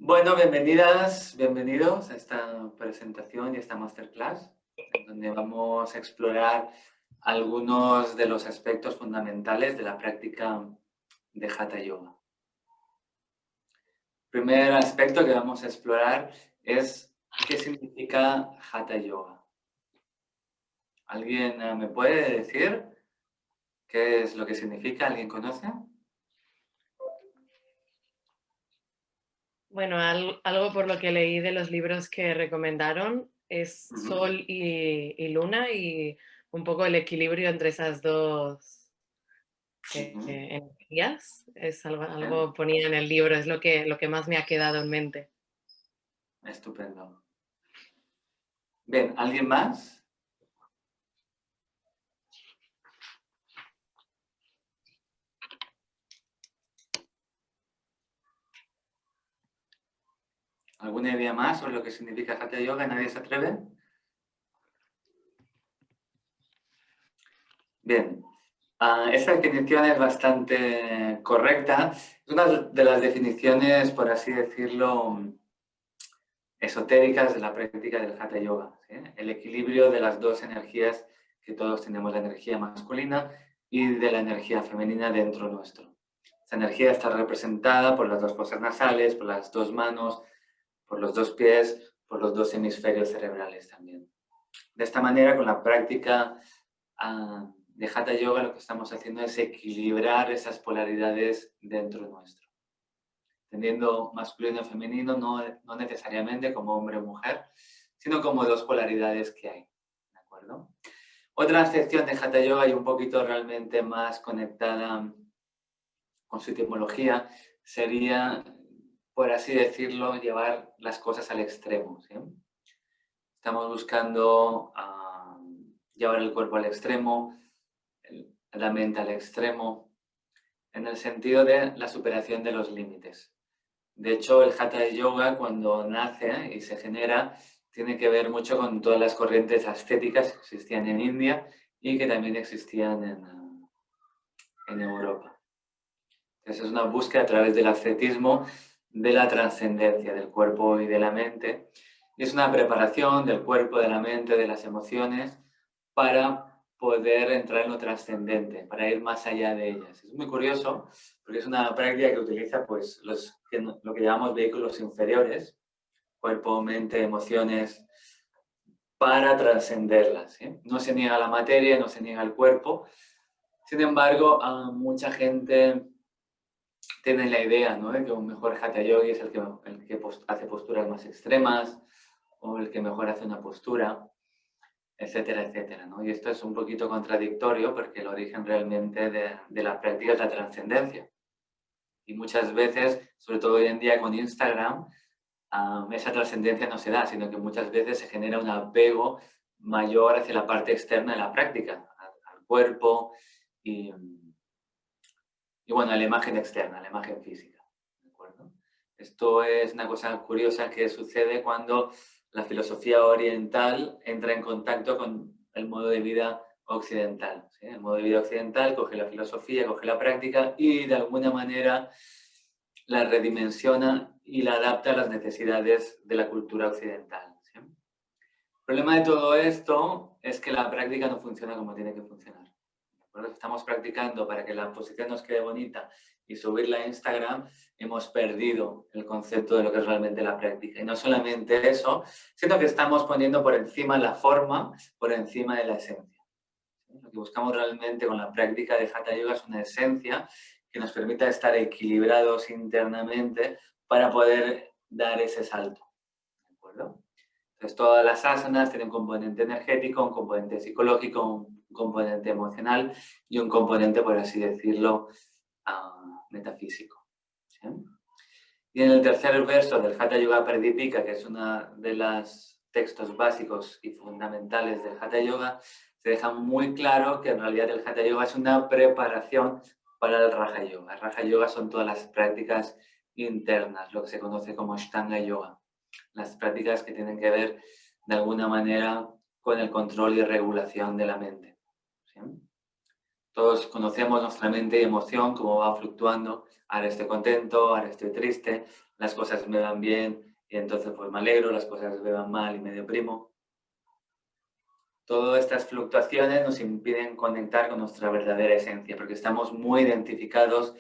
Bueno, bienvenidas, bienvenidos a esta presentación y esta masterclass, en donde vamos a explorar algunos de los aspectos fundamentales de la práctica de Hatha Yoga. El primer aspecto que vamos a explorar es qué significa Hatha Yoga. ¿Alguien me puede decir qué es lo que significa? ¿Alguien conoce? Bueno, algo por lo que leí de los libros que recomendaron es Ujú. Sol y Luna y un poco el equilibrio entre esas dos Ujú. energías. Es Bien, algo ponía en el libro, es lo que más me ha quedado en mente. estupendo. Bien, ¿alguien más? ¿Alguna idea más sobre lo que significa Hatha Yoga? ¿Nadie se atreve? Bien, esta definición es bastante correcta. Es una de las definiciones, por así decirlo, esotéricas de la práctica del Hatha Yoga, ¿sí? El equilibrio de las dos energías que todos tenemos, la energía masculina y de la energía femenina dentro nuestro. Esa energía está representada por las dos fosas nasales, por las dos manos, por los dos pies, por los dos hemisferios cerebrales también. De esta manera, con la práctica de Hatha Yoga, lo que estamos haciendo es equilibrar esas polaridades dentro nuestro. Entendiendo masculino y femenino, no necesariamente como hombre o mujer, sino como dos polaridades que hay. ¿De acuerdo? Otra acepción de Hatha Yoga y un poquito realmente más conectada con su etimología sería, por así decirlo, llevar las cosas al extremo, ¿sí? Estamos buscando llevar el cuerpo al extremo, la mente al extremo, en el sentido de la superación de los límites. De hecho, el Hatha Yoga, cuando nace y se genera, tiene que ver mucho con todas las corrientes ascéticas que existían en India y que también existían en Europa. Entonces, es una búsqueda a través del ascetismo de la trascendencia del cuerpo y de la mente. Y es una preparación del cuerpo, de la mente, de las emociones para poder entrar en lo trascendente, para ir más allá de ellas. Es muy curioso porque es una práctica que utiliza pues, lo que llamamos vehículos inferiores, cuerpo, mente, emociones, para trascenderlas, ¿sí? No se niega la materia, no se niega el cuerpo. Sin embargo, mucha gente tiene la idea, ¿no?, de que un mejor hatha yogi es el que hace posturas más extremas o el que mejor hace una postura, etcétera, etcétera, ¿no? Y esto es un poquito contradictorio porque el origen realmente de la práctica es la trascendencia. Y muchas veces, sobre todo hoy en día con Instagram, esa trascendencia no se da, sino que muchas veces se genera un apego mayor hacia la parte externa de la práctica, al cuerpo y, y bueno, a la imagen externa, a la imagen física. ¿De acuerdo? Esto es una cosa curiosa que sucede cuando la filosofía oriental entra en contacto con el modo de vida occidental, ¿sí? El modo de vida occidental coge la filosofía, coge la práctica y de alguna manera la redimensiona y la adapta a las necesidades de la cultura occidental, ¿sí? El problema de todo esto es que la práctica no funciona como tiene que funcionar. Por lo que estamos practicando para que la posición nos quede bonita y subirla a Instagram, hemos perdido el concepto de lo que es realmente la práctica. Y no solamente eso, sino que estamos poniendo por encima la forma, por encima de la esencia. Lo que buscamos realmente con la práctica de Hatha Yoga es una esencia que nos permita estar equilibrados internamente para poder dar ese salto. ¿De acuerdo? Entonces, todas las asanas tienen un componente energético, un componente psicológico, un componente emocional y un componente, por así decirlo, metafísico, ¿sí? Y en el tercer verso del Hatha Yoga Pradipika, que es uno de los textos básicos y fundamentales del Hatha Yoga, se deja muy claro que en realidad el Hatha Yoga es una preparación para el Raja Yoga. El Raja Yoga son todas las prácticas internas, lo que se conoce como Ashtanga Yoga. Las prácticas que tienen que ver de alguna manera con el control y regulación de la mente, ¿sí? Todos conocemos nuestra mente y emoción, cómo va fluctuando. Ahora estoy contento, ahora estoy triste, las cosas me van bien y entonces pues me alegro, las cosas me van mal y me deprimo. Todas estas fluctuaciones nos impiden conectar con nuestra verdadera esencia, porque estamos muy identificados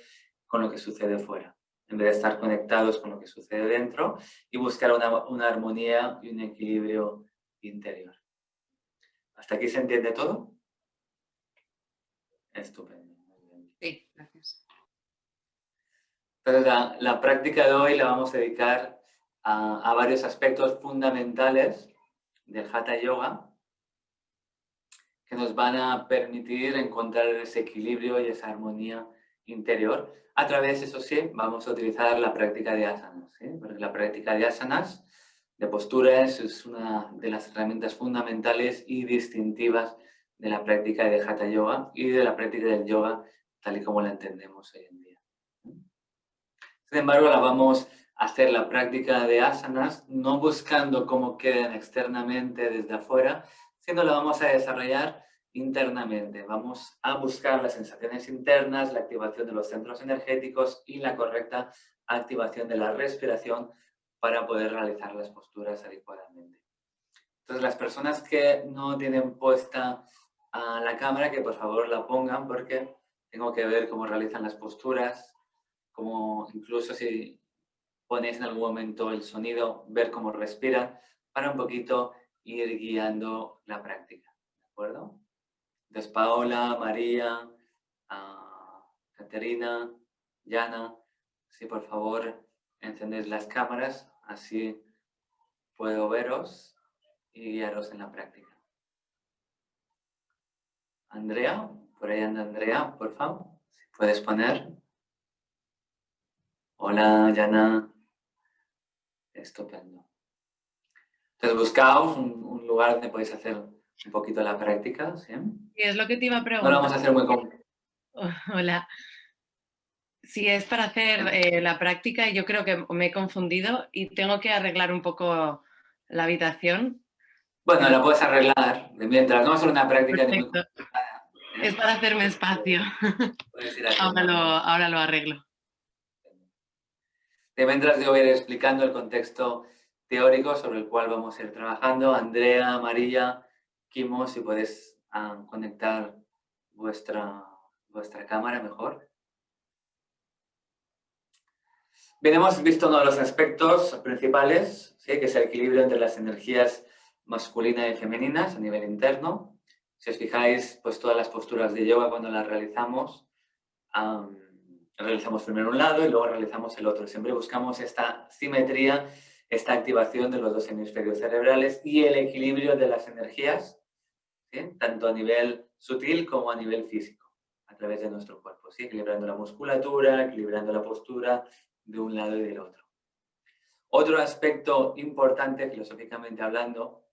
con lo que sucede fuera, en vez de estar conectados con lo que sucede dentro y buscar una armonía y un equilibrio interior. ¿Hasta aquí se entiende todo? Estupendo. Muy bien. Sí, gracias. Entonces, la práctica de hoy la vamos a dedicar a varios aspectos fundamentales del Hatha Yoga que nos van a permitir encontrar ese equilibrio y esa armonía interior. A través, eso sí, vamos a utilizar la práctica de asanas, ¿sí? Porque la práctica de asanas, de posturas, es una de las herramientas fundamentales y distintivas de la práctica de Hatha Yoga y de la práctica del yoga tal y como la entendemos hoy en día. Sin embargo, la vamos a hacer la práctica de asanas no buscando cómo queden externamente desde afuera, sino la vamos a desarrollar internamente. Vamos a buscar las sensaciones internas, la activación de los centros energéticos y la correcta activación de la respiración para poder realizar las posturas adecuadamente. Entonces, las personas que no tienen puesta la cámara, que por favor la pongan porque tengo que ver cómo realizan las posturas, como incluso si ponéis en algún momento el sonido, ver cómo respiran, para un poquito ir guiando la práctica, ¿de acuerdo? Entonces, Paola, María, Caterina, Yana, si por favor encendéis las cámaras, así puedo veros y guiaros en la práctica. Andrea, por ahí anda Andrea, por favor, si puedes poner. Hola, Yana. Estupendo. Entonces buscaos un lugar donde podéis hacer un poquito la práctica, ¿sí? Y es lo que te iba a No lo preguntar. vamos a hacer muy complejo. Hola. Si es para hacer la práctica, yo creo que me he confundido y tengo que arreglar un poco la habitación. Bueno, la puedes arreglar de mientras. No va a ser una práctica ni muy Perfecto. complicada, Es ¿eh? para hacerme espacio. Puedes ir haciendo. Ahora lo arreglo. De mientras yo voy a ir explicando el contexto teórico sobre el cual vamos a ir trabajando. Andrea, María, Kimo, si podéis conectar vuestra cámara mejor. Bien, hemos visto uno de los aspectos principales, ¿sí? Que es el equilibrio entre las energías masculinas y femeninas a nivel interno. Si os fijáis, pues todas las posturas de yoga cuando las realizamos, realizamos primero un lado y luego realizamos el otro. Siempre buscamos esta simetría, esta activación de los dos hemisferios cerebrales y el equilibrio de las energías, ¿sí? Tanto a nivel sutil como a nivel físico, a través de nuestro cuerpo, ¿sí? Equilibrando la musculatura, equilibrando la postura de un lado y del otro. Otro aspecto importante, filosóficamente hablando,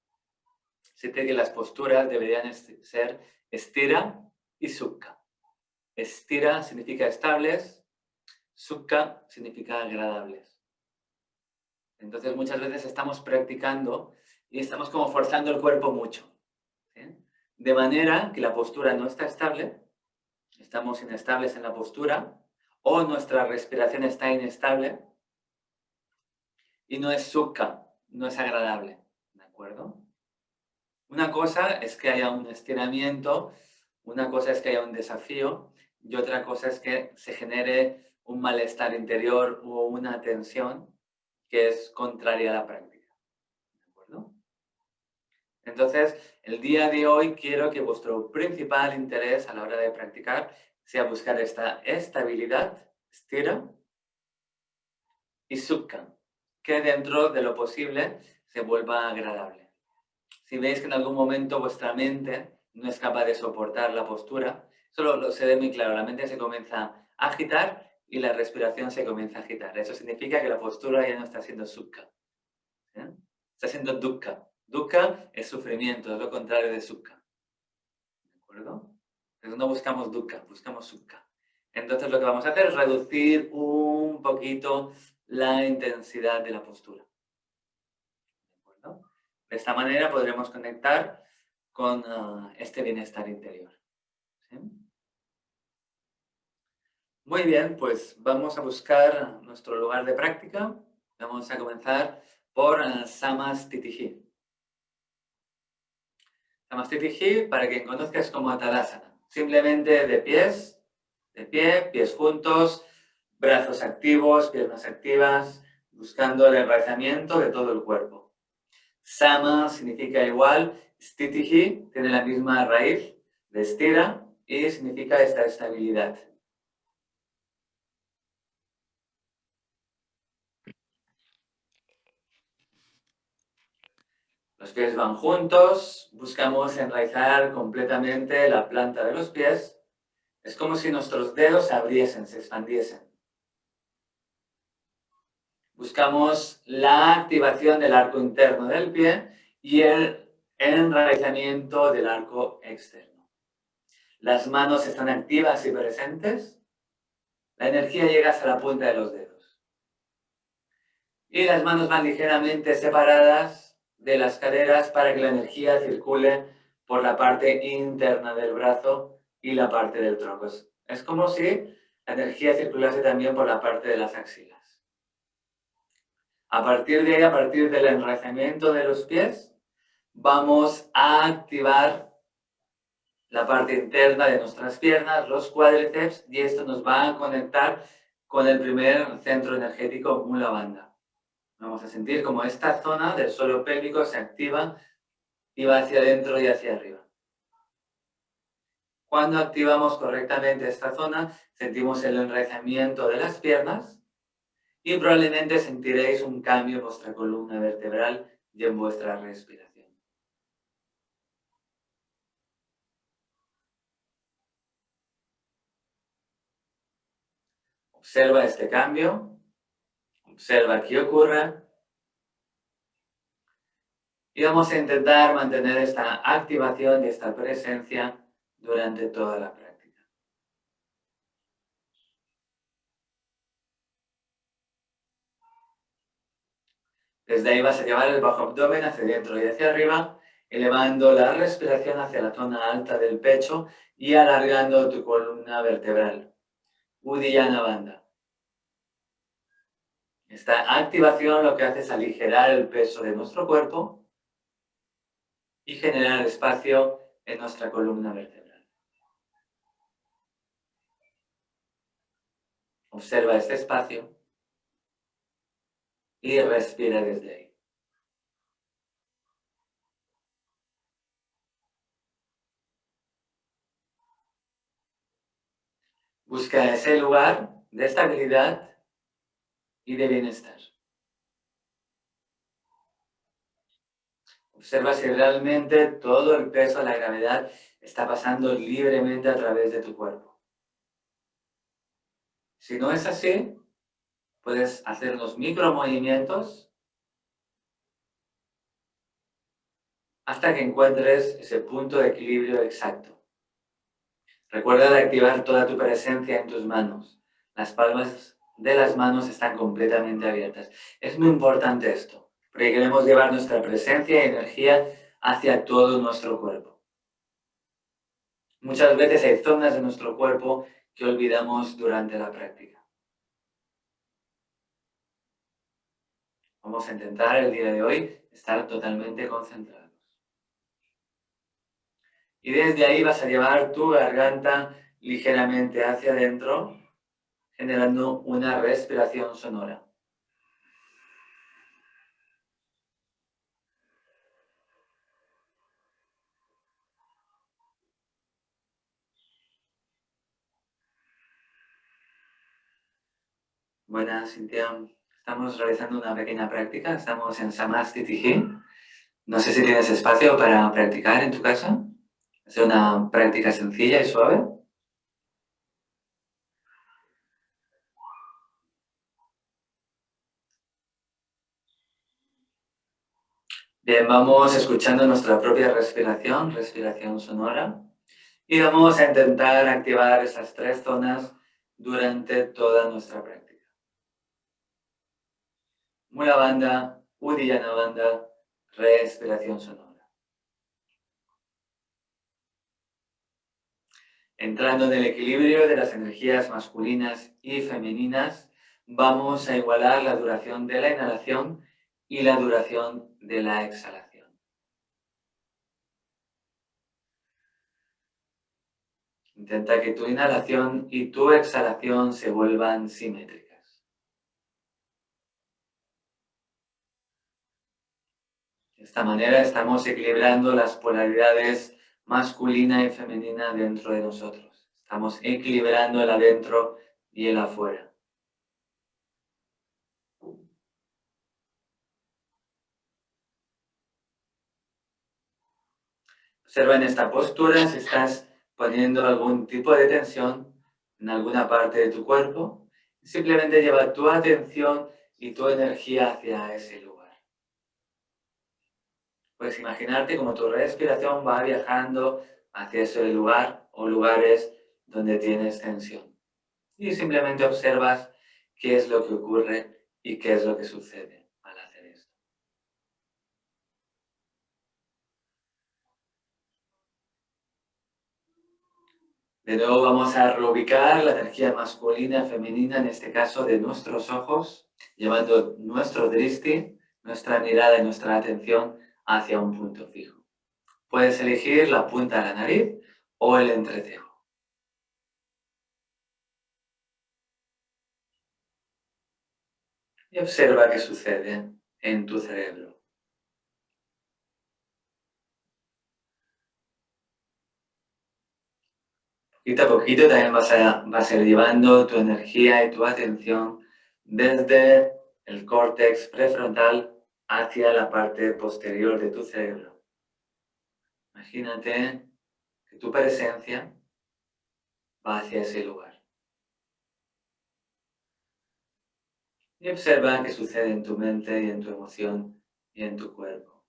es que las posturas deberían ser estira y sukha. Estira significa estables, sukha significa agradables. Entonces muchas veces estamos practicando y estamos como forzando el cuerpo mucho, ¿sí? De manera que la postura no está estable, estamos inestables en la postura, o nuestra respiración está inestable, y no es sukha, no es agradable, ¿de acuerdo? Una cosa es que haya un estiramiento, una cosa es que haya un desafío y otra cosa es que se genere un malestar interior o una tensión que es contraria a la práctica, ¿de acuerdo? Entonces, el día de hoy quiero que vuestro principal interés a la hora de practicar sea buscar esta estabilidad, estira, y sukha, que dentro de lo posible se vuelva agradable. Si veis que en algún momento vuestra mente no es capaz de soportar la postura, eso se ve muy claro, la mente se comienza a agitar y la respiración se comienza a agitar. Eso significa que la postura ya no está siendo sukha, ¿sí? Está siendo dukkha. Dukkha es sufrimiento, es lo contrario de sukha, ¿de acuerdo? Entonces no buscamos dukkha, buscamos sukha. Entonces lo que vamos a hacer es reducir un poquito la intensidad de la postura. ¿De acuerdo? De esta manera podremos conectar con este bienestar interior, ¿sí? Muy bien, pues vamos a buscar nuestro lugar de práctica. Vamos a comenzar por Samastitihi. Samastitihi, para quien conozca, es como Tadasana. Simplemente de pie, pies juntos, brazos activos, piernas activas, buscando el enraizamiento de todo el cuerpo. Sama significa igual, Stitihi tiene la misma raíz de estira y significa esta estabilidad. Los pies van juntos, buscamos enraizar completamente la planta de los pies. Es como si nuestros dedos se abriesen, se expandiesen. Buscamos la activación del arco interno del pie y el enraizamiento del arco externo. Las manos están activas y presentes. La energía llega hasta la punta de los dedos. Y las manos van ligeramente separadas de las caderas para que la energía circule por la parte interna del brazo y la parte del tronco. Es como si la energía circulase también por la parte de las axilas. A partir de ahí, a partir del enraizamiento de los pies, vamos a activar la parte interna de nuestras piernas, los cuádriceps, y esto nos va a conectar con el primer centro energético, Mula Bandha. Vamos a sentir como esta zona del suelo pélvico se activa y va hacia adentro y hacia arriba. Cuando activamos correctamente esta zona, sentimos el enraizamiento de las piernas y probablemente sentiréis un cambio en vuestra columna vertebral y en vuestra respiración. Observa este cambio, observa qué ocurre y vamos a intentar mantener esta activación y esta presencia durante toda la práctica. Desde ahí vas a llevar el bajo abdomen hacia adentro y hacia arriba, elevando la respiración hacia la zona alta del pecho y alargando tu columna vertebral. Uddiyana Bandha. Esta activación lo que hace es aligerar el peso de nuestro cuerpo y generar espacio en nuestra columna vertebral. Observa este espacio y respira desde ahí. Busca ese lugar de estabilidad y de bienestar. Observa si realmente todo el peso de la gravedad está pasando libremente a través de tu cuerpo. Si no es así, puedes hacer unos micromovimientos hasta que encuentres ese punto de equilibrio exacto. Recuerda de activar toda tu presencia en tus manos. Las palmas de las manos están completamente abiertas. Es muy importante esto, porque queremos llevar nuestra presencia y energía hacia todo nuestro cuerpo. Muchas veces hay zonas de nuestro cuerpo que olvidamos durante la práctica. Vamos a intentar el día de hoy estar totalmente concentrados. Y desde ahí vas a llevar tu garganta ligeramente hacia adentro, generando una respiración sonora. Buenas, Cintia. Estamos realizando una pequeña práctica. Estamos en Samastitihi. No sé si tienes espacio para practicar en tu casa. Hacer una práctica sencilla y suave. Bien, vamos escuchando nuestra propia respiración, respiración sonora. Y vamos a intentar activar esas tres zonas durante toda nuestra práctica. Mula Bandha, Uddiyana Bandha, respiración sonora. Entrando en el equilibrio de las energías masculinas y femeninas, vamos a igualar la duración de la inhalación y la duración de la exhalación. Intenta que tu inhalación y tu exhalación se vuelvan simétricas. De esta manera estamos equilibrando las polaridades masculina y femenina dentro de nosotros. Estamos equilibrando el adentro y el afuera. Observa en esta postura si estás poniendo algún tipo de tensión en alguna parte de tu cuerpo. Simplemente lleva tu atención y tu energía hacia ese lugar. Puedes imaginarte como tu respiración va viajando hacia ese lugar o lugares donde tienes tensión. Y simplemente observas qué es lo que ocurre y qué es lo que sucede al hacer esto. De nuevo vamos a reubicar la energía masculina y femenina, en este caso de nuestros ojos, llevando nuestro drishti, nuestra mirada y nuestra atención hacia un punto fijo. Puedes elegir la punta de la nariz o el entrecejo. Y observa qué sucede en tu cerebro. Poquito a poquito también vas a ir llevando tu energía y tu atención desde el córtex prefrontal hacia la parte posterior de tu cerebro. Imagínate que tu presencia va hacia ese lugar. Y observa qué sucede en tu mente y en tu emoción y en tu cuerpo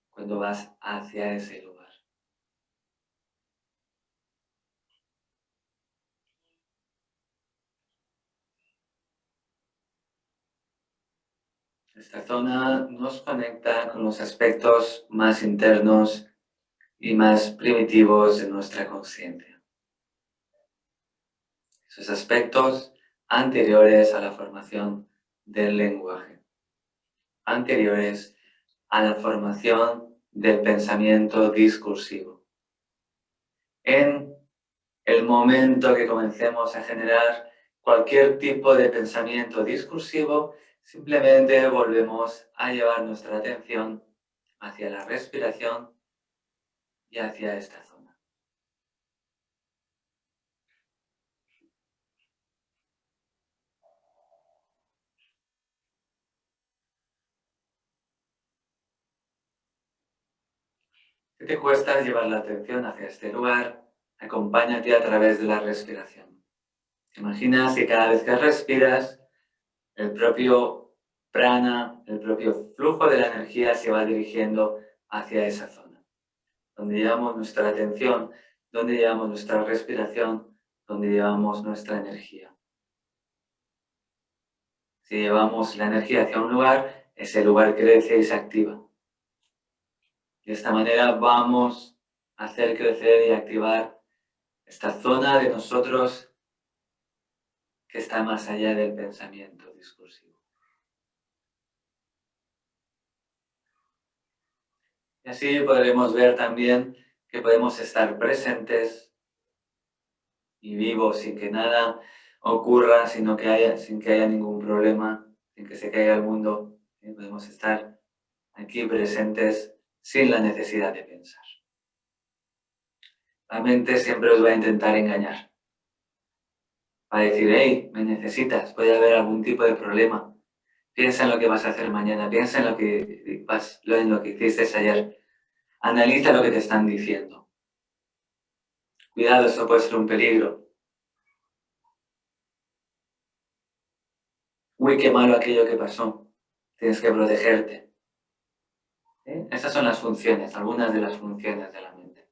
cuando vas hacia ese lugar. Esta zona nos conecta con los aspectos más internos y más primitivos de nuestra conciencia. Esos aspectos anteriores a la formación del lenguaje, anteriores a la formación del pensamiento discursivo. En el momento que comencemos a generar cualquier tipo de pensamiento discursivo, simplemente volvemos a llevar nuestra atención hacia la respiración y hacia esta zona. Si te cuesta llevar la atención hacia este lugar, acompáñate a través de la respiración. Imaginas que cada vez que respiras, el propio prana, el propio flujo de la energía se va dirigiendo hacia esa zona, donde llevamos nuestra atención, donde llevamos nuestra respiración, donde llevamos nuestra energía. Si llevamos la energía hacia un lugar, ese lugar crece y se activa. De esta manera vamos a hacer crecer y activar esta zona de nosotros que está más allá del pensamiento discursivo. Y así podremos ver también que podemos estar presentes y vivos sin que nada ocurra, sin que haya ningún problema, sin que se caiga el mundo. Podemos estar aquí presentes sin la necesidad de pensar. La mente siempre os va a intentar engañar. Va a decir, hey, me necesitas, puede haber algún tipo de problema. Piensa en lo que vas a hacer mañana, piensa en lo que hiciste ayer. Analiza lo que te están diciendo. Cuidado, eso puede ser un peligro. Uy, qué malo aquello que pasó. Tienes que protegerte. Esas son las funciones, algunas de las funciones de la mente.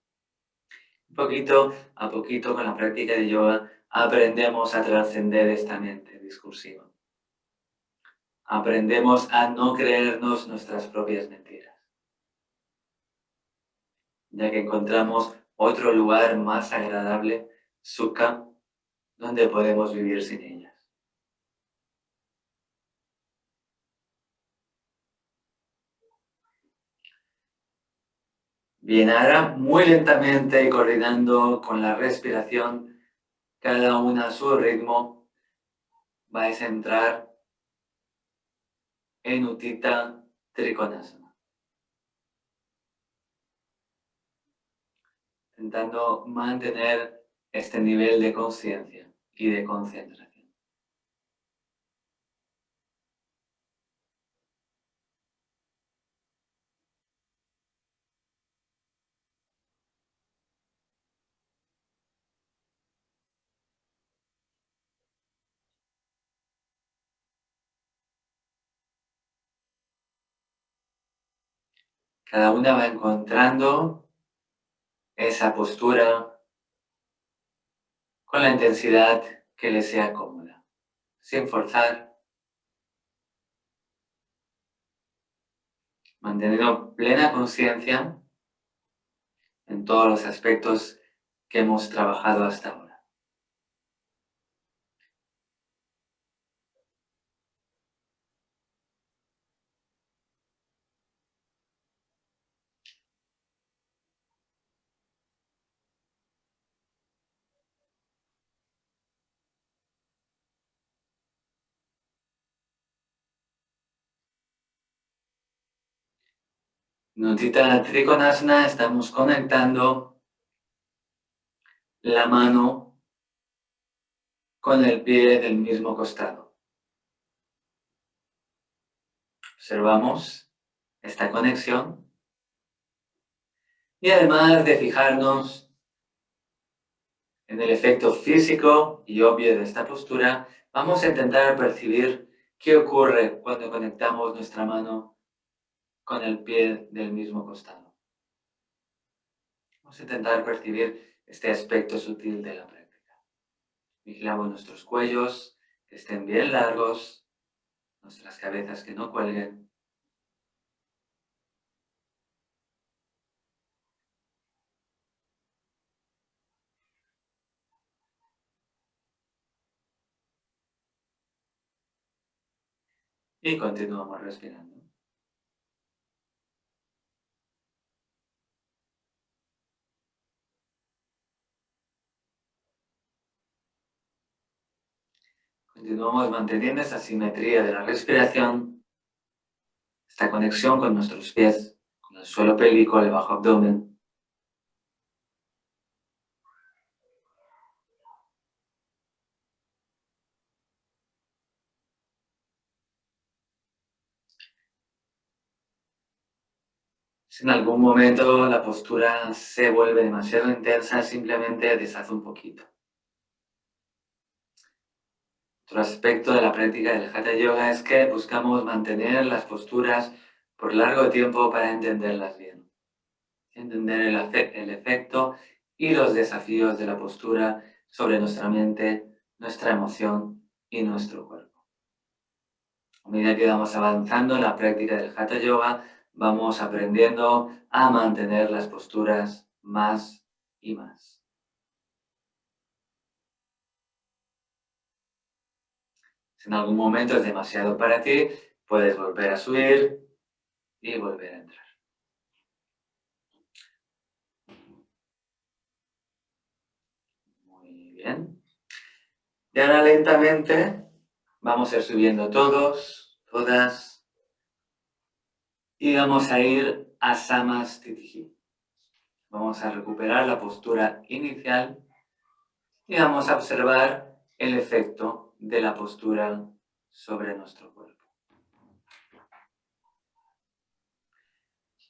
Poquito a poquito, con la práctica de yoga, aprendemos a trascender esta mente discursiva. Aprendemos a no creernos nuestras propias mentiras, ya que encontramos otro lugar más agradable sukha, donde podemos vivir sin ellas. Bien, ahora muy lentamente y coordinando con la respiración, cada una a su ritmo, vais a entrar en Utthita Trikonasana. Intentando mantener este nivel de conciencia y de concentración. Cada una va encontrando esa postura con la intensidad que le sea cómoda, sin forzar, manteniendo plena conciencia en todos los aspectos que hemos trabajado hasta ahora. En Utthita Trikonasana estamos conectando la mano con el pie del mismo costado. Observamos esta conexión y además de fijarnos en el efecto físico y obvio de esta postura, vamos a intentar percibir qué ocurre cuando conectamos nuestra mano con el pie del mismo costado. Vamos a intentar percibir este aspecto sutil de la práctica. Vigilamos nuestros cuellos, que estén bien largos, nuestras cabezas que no cuelguen. Y continuamos respirando. Continuamos manteniendo esa simetría de la respiración, esta conexión con nuestros pies, con el suelo pélvico, el bajo abdomen. Si en algún momento la postura se vuelve demasiado intensa, simplemente deshaz un poquito. Otro aspecto de la práctica del Hatha Yoga es que buscamos mantener las posturas por largo tiempo para entenderlas bien. Entender el efecto y los desafíos de la postura sobre nuestra mente, nuestra emoción y nuestro cuerpo. A medida que vamos avanzando en la práctica del Hatha Yoga, vamos aprendiendo a mantener las posturas más y más. Si en algún momento es demasiado para ti, puedes volver a subir y volver a entrar. Muy bien. Y ahora lentamente vamos a ir subiendo todos, todas. Y vamos a ir a Samastitihi. Vamos a recuperar la postura inicial y vamos a observar el efecto de la postura sobre nuestro cuerpo.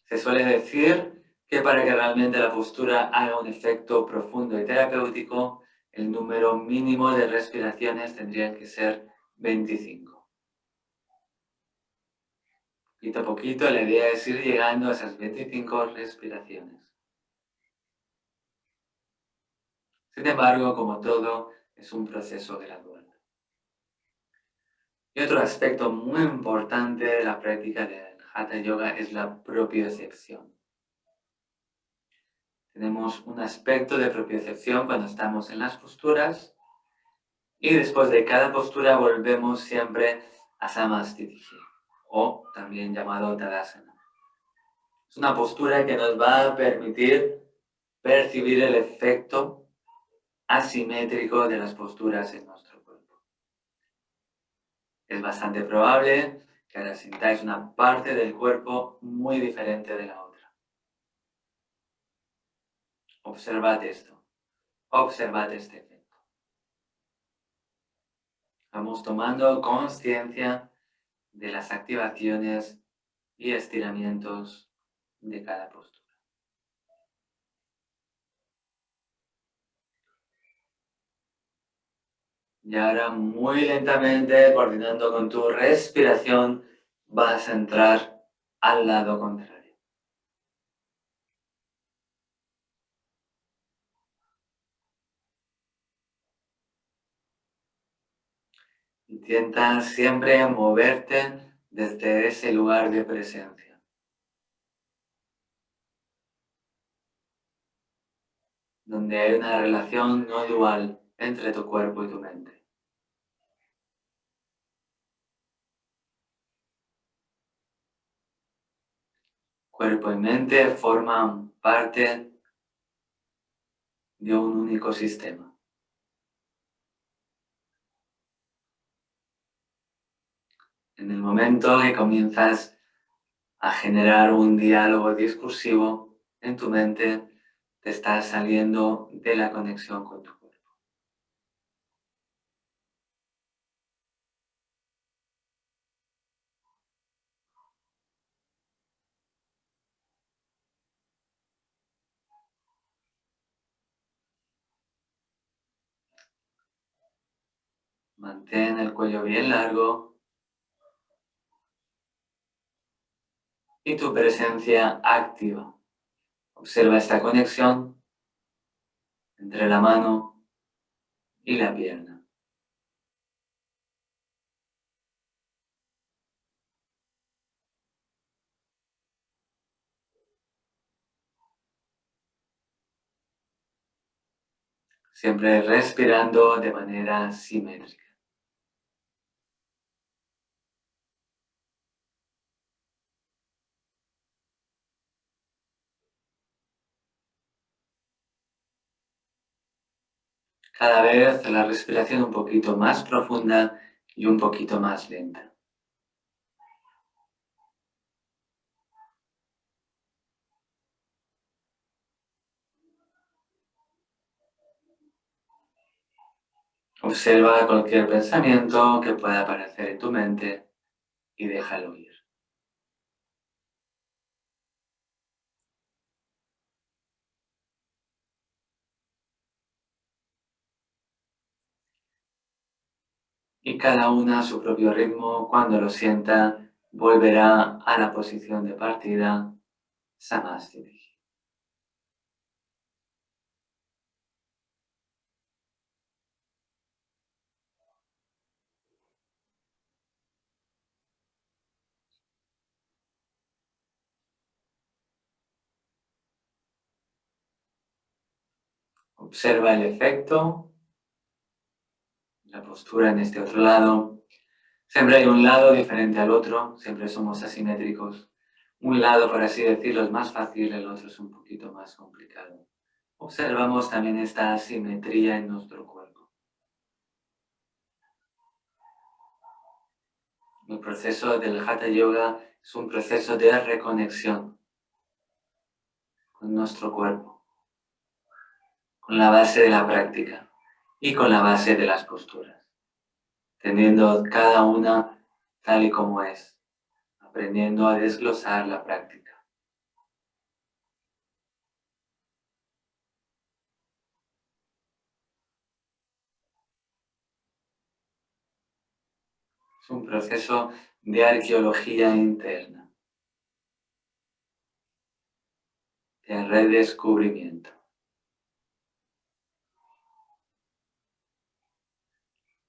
Se suele decir que para que realmente la postura haga un efecto profundo y terapéutico, el número mínimo de respiraciones tendrían que ser 25. Poquito a poquito, la idea es ir llegando a esas 25 respiraciones. Sin embargo, como todo, es un proceso gradual. Y otro aspecto muy importante de la práctica del Hatha Yoga es la propiocepción. Tenemos un aspecto de propiocepción cuando estamos en las posturas y después de cada postura volvemos siempre a Samastiti, o también llamado Tadasana. Es una postura que nos va a permitir percibir el efecto asimétrico de las posturas en nuestro cuerpo. Es bastante probable que ahora sintáis una parte del cuerpo muy diferente de la otra. Observad esto, observad este efecto. Vamos tomando conciencia de las activaciones y estiramientos de cada postura. Y ahora muy lentamente, coordinando con tu respiración, vas a entrar al lado contrario. Intenta siempre moverte desde ese lugar de presencia. Donde hay una relación no dual entre tu cuerpo y tu mente. Cuerpo y mente forman parte de un único sistema. En el momento que comienzas a generar un diálogo discursivo en tu mente, te estás saliendo de la conexión con tu cuerpo. Mantén el cuello bien largo y tu presencia activa. Observa esta conexión entre la mano y la pierna. Siempre respirando de manera simétrica. Cada vez la respiración un poquito más profunda y un poquito más lenta. Observa cualquier pensamiento que pueda aparecer en tu mente y déjalo ir. Y cada una a su propio ritmo, cuando lo sienta, volverá a la posición de partida, Samastiti. Observa el efecto, la postura en este otro lado. Siempre hay un lado diferente al otro, siempre somos asimétricos. Un lado, por así decirlo, es más fácil, el otro es un poquito más complicado. Observamos también esta asimetría en nuestro cuerpo. El proceso del Hatha Yoga es un proceso de reconexión con nuestro cuerpo, con la base de la práctica y con la base de las posturas, teniendo cada una tal y como es, aprendiendo a desglosar la práctica. Es un proceso de arqueología interna, de redescubrimiento.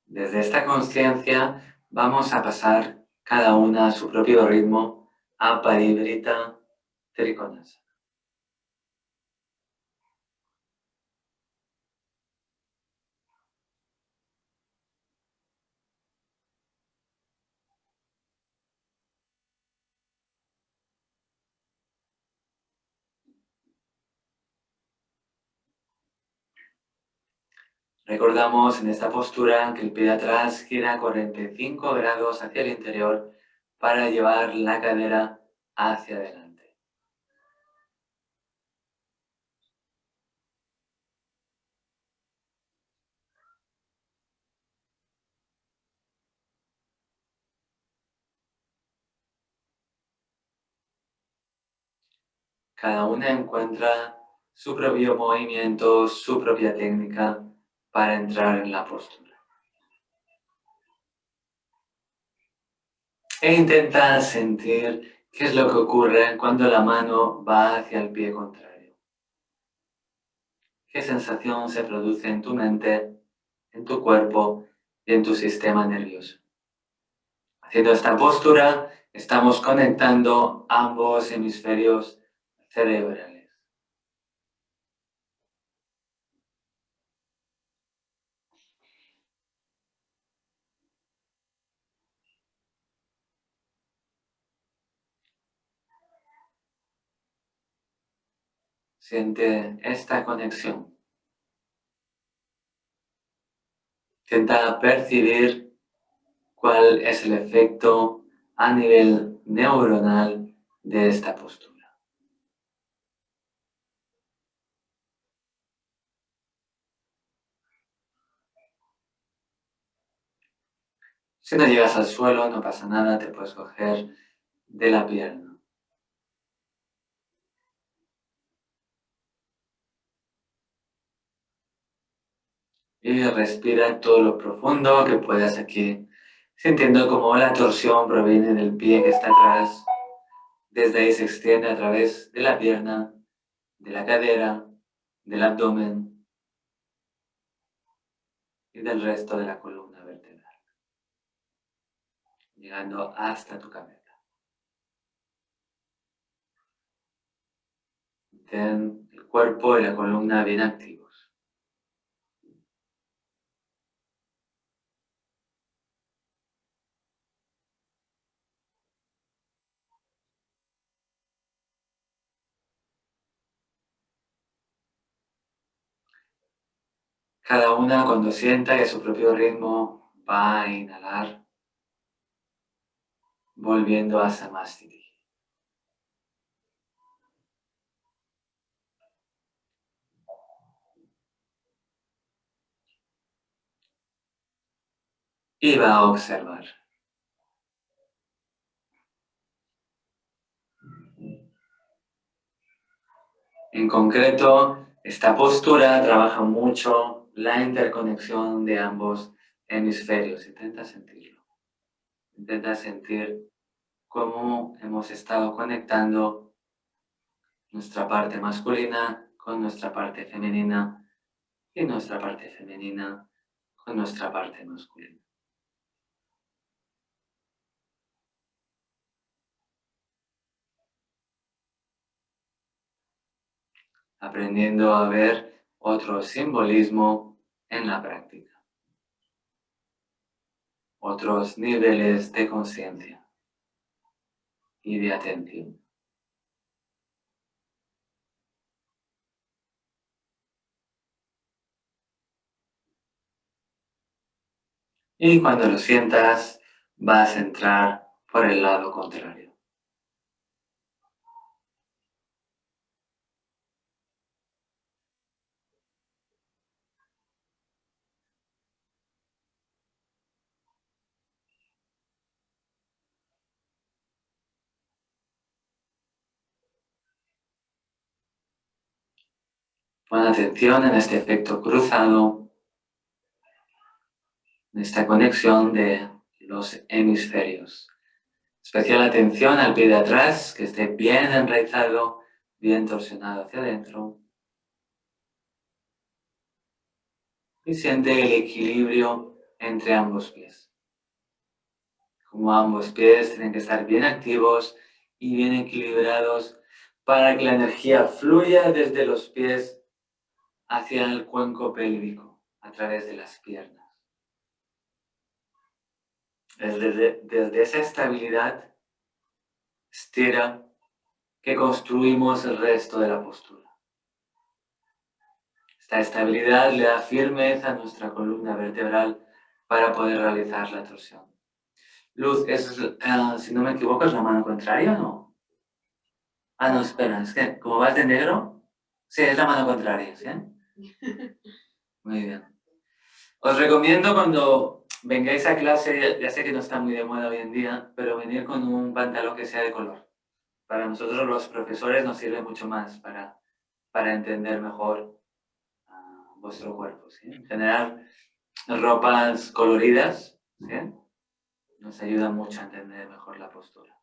Desde esta conciencia vamos a pasar cada una a su propio ritmo a Parivrita Trikonasana. Recordamos en esta postura que el pie de atrás gira 45 grados hacia el interior para llevar la cadera hacia adelante. Cada una encuentra su propio movimiento, su propia técnica para entrar en la postura. E intenta sentir qué es lo que ocurre cuando la mano va hacia el pie contrario. ¿Qué sensación se produce en tu mente, en tu cuerpo y en tu sistema nervioso? Haciendo esta postura, estamos conectando ambos hemisferios cerebrales. Siente esta conexión. Intenta percibir cuál es el efecto a nivel neuronal de esta postura. Si no llegas al suelo, no pasa nada, te puedes coger de la pierna. Y respira todo lo profundo que puedas aquí, sintiendo como la torsión proviene del pie que está atrás. Desde ahí se extiende a través de la pierna, de la cadera, del abdomen y del resto de la columna vertebral, llegando hasta tu cabeza. Ten el cuerpo y la columna bien activos. Cada una cuando sienta que a su propio ritmo va a inhalar, volviendo a Samastiti. Y va a observar. En concreto, esta postura trabaja mucho la interconexión de ambos hemisferios. Intenta sentirlo. Intenta sentir cómo hemos estado conectando nuestra parte masculina con nuestra parte femenina y nuestra parte femenina con nuestra parte masculina. Aprendiendo a ver otro simbolismo en la práctica. Otros niveles de conciencia y de atención. Y cuando lo sientas, vas a entrar por el lado contrario. Pon atención en este efecto cruzado, en esta conexión de los hemisferios. Especial atención al pie de atrás, que esté bien enraizado, bien torsionado hacia adentro. Y siente el equilibrio entre ambos pies. Como ambos pies tienen que estar bien activos y bien equilibrados para que la energía fluya desde los pies hacia el cuenco pélvico, a través de las piernas. Desde esa estabilidad, estira, que construimos el resto de la postura. Esta estabilidad le da firmeza a nuestra columna vertebral para poder realizar la torsión. Luz, si no me equivoco, ¿es la mano contraria o no? Ah, no, espera, es que como vas de negro, sí, es la mano contraria, ¿sí? Muy bien. Os recomiendo cuando vengáis a clase, ya sé que no está muy de moda hoy en día, pero venir con un pantalón que sea de color. Para nosotros los profesores nos sirve mucho más para entender mejor vuestro cuerpo, ¿sí? En general, ropas coloridas, ¿sí? Nos ayudan mucho a entender mejor la postura.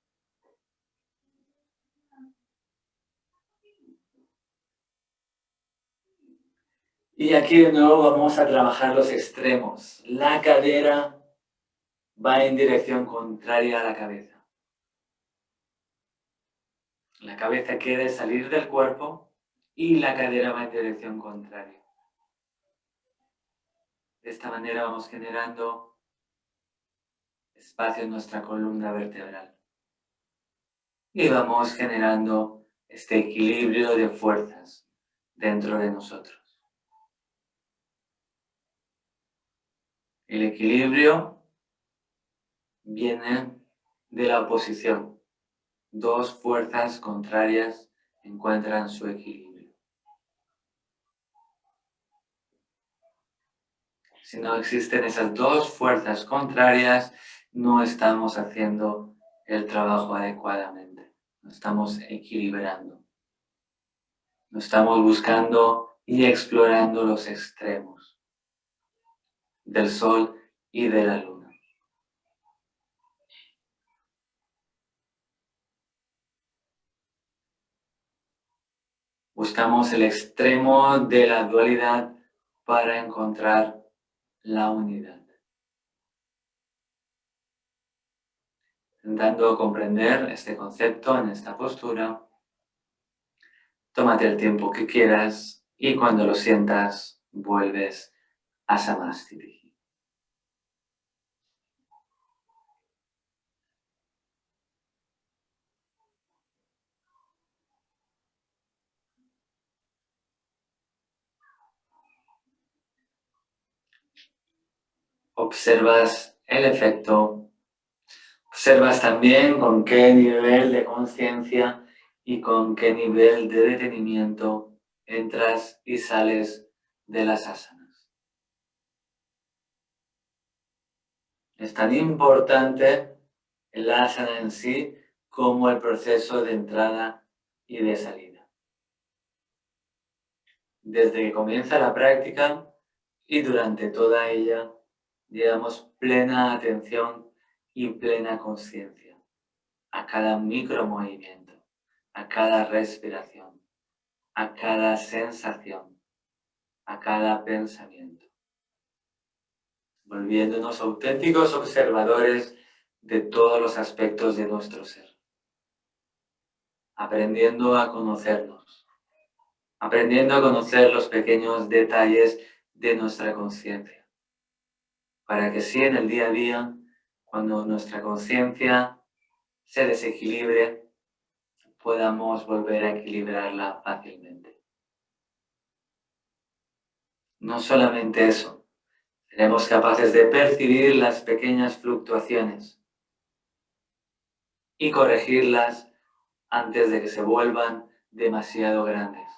Y aquí de nuevo vamos a trabajar los extremos. La cadera va en dirección contraria a la cabeza. La cabeza quiere salir del cuerpo y la cadera va en dirección contraria. De esta manera vamos generando espacio en nuestra columna vertebral. Y vamos generando este equilibrio de fuerzas dentro de nosotros. El equilibrio viene de la oposición. Dos fuerzas contrarias encuentran su equilibrio. Si no existen esas dos fuerzas contrarias, no estamos haciendo el trabajo adecuadamente. No estamos equilibrando. No estamos buscando y explorando los extremos del Sol y de la Luna. Buscamos el extremo de la dualidad para encontrar la unidad. Intentando comprender este concepto en esta postura, tómate el tiempo que quieras y cuando lo sientas, vuelves a Samastiti. Observas el efecto, observas también con qué nivel de conciencia y con qué nivel de detenimiento entras y sales de las asanas. Es tan importante el asana en sí como el proceso de entrada y de salida. Desde que comienza la práctica y durante toda ella, llevamos plena atención y plena conciencia a cada micromovimiento, a cada respiración, a cada sensación, a cada pensamiento, volviéndonos auténticos observadores de todos los aspectos de nuestro ser, aprendiendo a conocernos, aprendiendo a conocer los pequeños detalles de nuestra conciencia, para que sí en el día a día, cuando nuestra conciencia se desequilibre, podamos volver a equilibrarla fácilmente. No solamente eso, seremos capaces de percibir las pequeñas fluctuaciones y corregirlas antes de que se vuelvan demasiado grandes.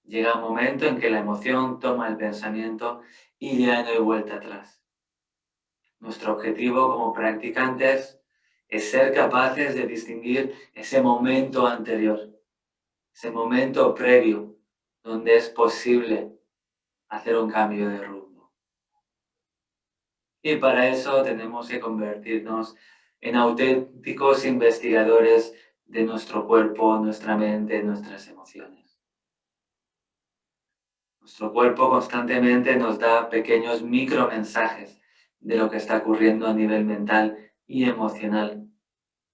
Llega un momento en que la emoción toma el pensamiento y ya no hay vuelta atrás. Nuestro objetivo como practicantes es ser capaces de distinguir ese momento anterior, ese momento previo, donde es posible hacer un cambio de rumbo. Y para eso tenemos que convertirnos en auténticos investigadores de nuestro cuerpo, nuestra mente, nuestras emociones. Nuestro cuerpo constantemente nos da pequeños micromensajes de lo que está ocurriendo a nivel mental y emocional,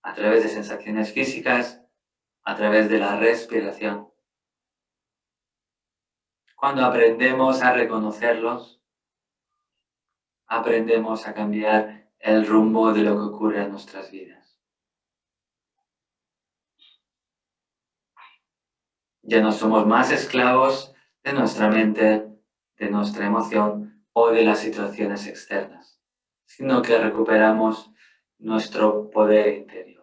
a través de sensaciones físicas, a través de la respiración. Cuando aprendemos a reconocerlos, aprendemos a cambiar el rumbo de lo que ocurre en nuestras vidas. Ya no somos más esclavos de nuestra mente, de nuestra emoción o de las situaciones externas, sino que recuperamos nuestro poder interior.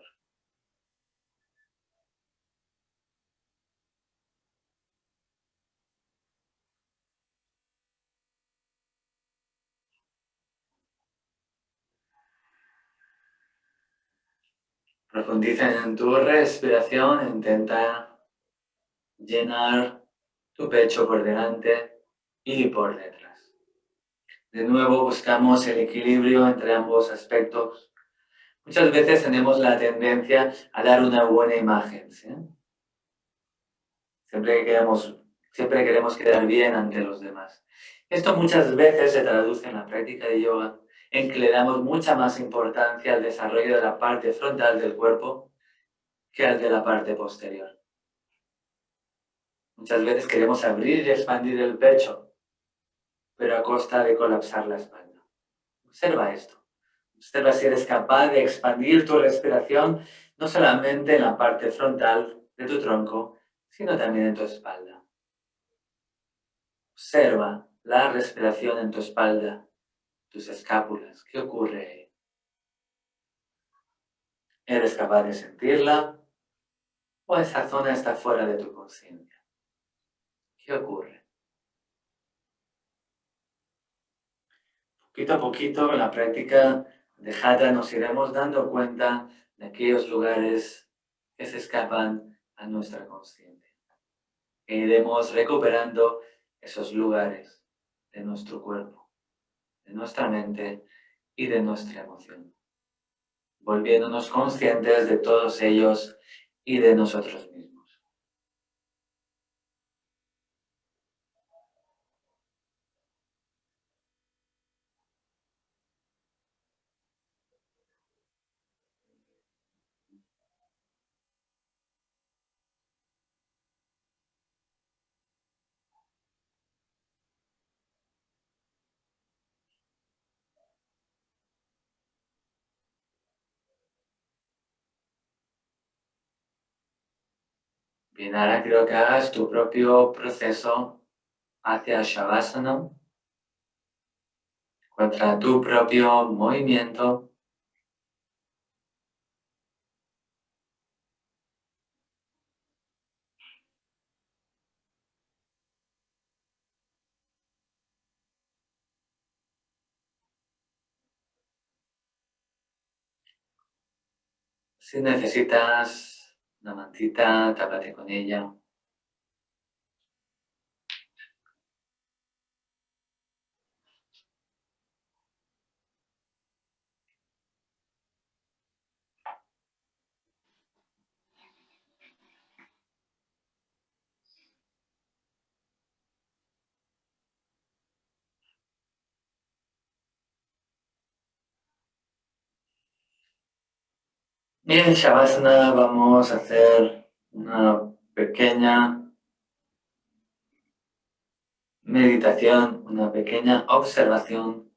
Profundiza en tu respiración, intenta llenar tu pecho por delante y por detrás. De nuevo buscamos el equilibrio entre ambos aspectos. Muchas veces tenemos la tendencia a dar una buena imagen, ¿sí? Siempre queremos quedar bien ante los demás. Esto muchas veces se traduce en la práctica de yoga en que le damos mucha más importancia al desarrollo de la parte frontal del cuerpo que al de la parte posterior. Muchas veces queremos abrir y expandir el pecho, pero a costa de colapsar la espalda. Observa esto. Observa si eres capaz de expandir tu respiración no solamente en la parte frontal de tu tronco, sino también en tu espalda. Observa la respiración en tu espalda, tus escápulas. ¿Qué ocurre ahí? ¿Eres capaz de sentirla? ¿O esa zona está fuera de tu conciencia? ¿Qué ocurre? Poquito a poquito, en la práctica de Hatha nos iremos dando cuenta de aquellos lugares que se escapan a nuestra conciencia. E iremos recuperando esos lugares de nuestro cuerpo, de nuestra mente y de nuestra emoción, volviéndonos conscientes de todos ellos y de nosotros mismos. Bien, ahora quiero que hagas tu propio proceso hacia Shavasana, contra tu propio movimiento. Si necesitas una mantita, tápate con ella. Y en Shavasana vamos a hacer una pequeña meditación, una pequeña observación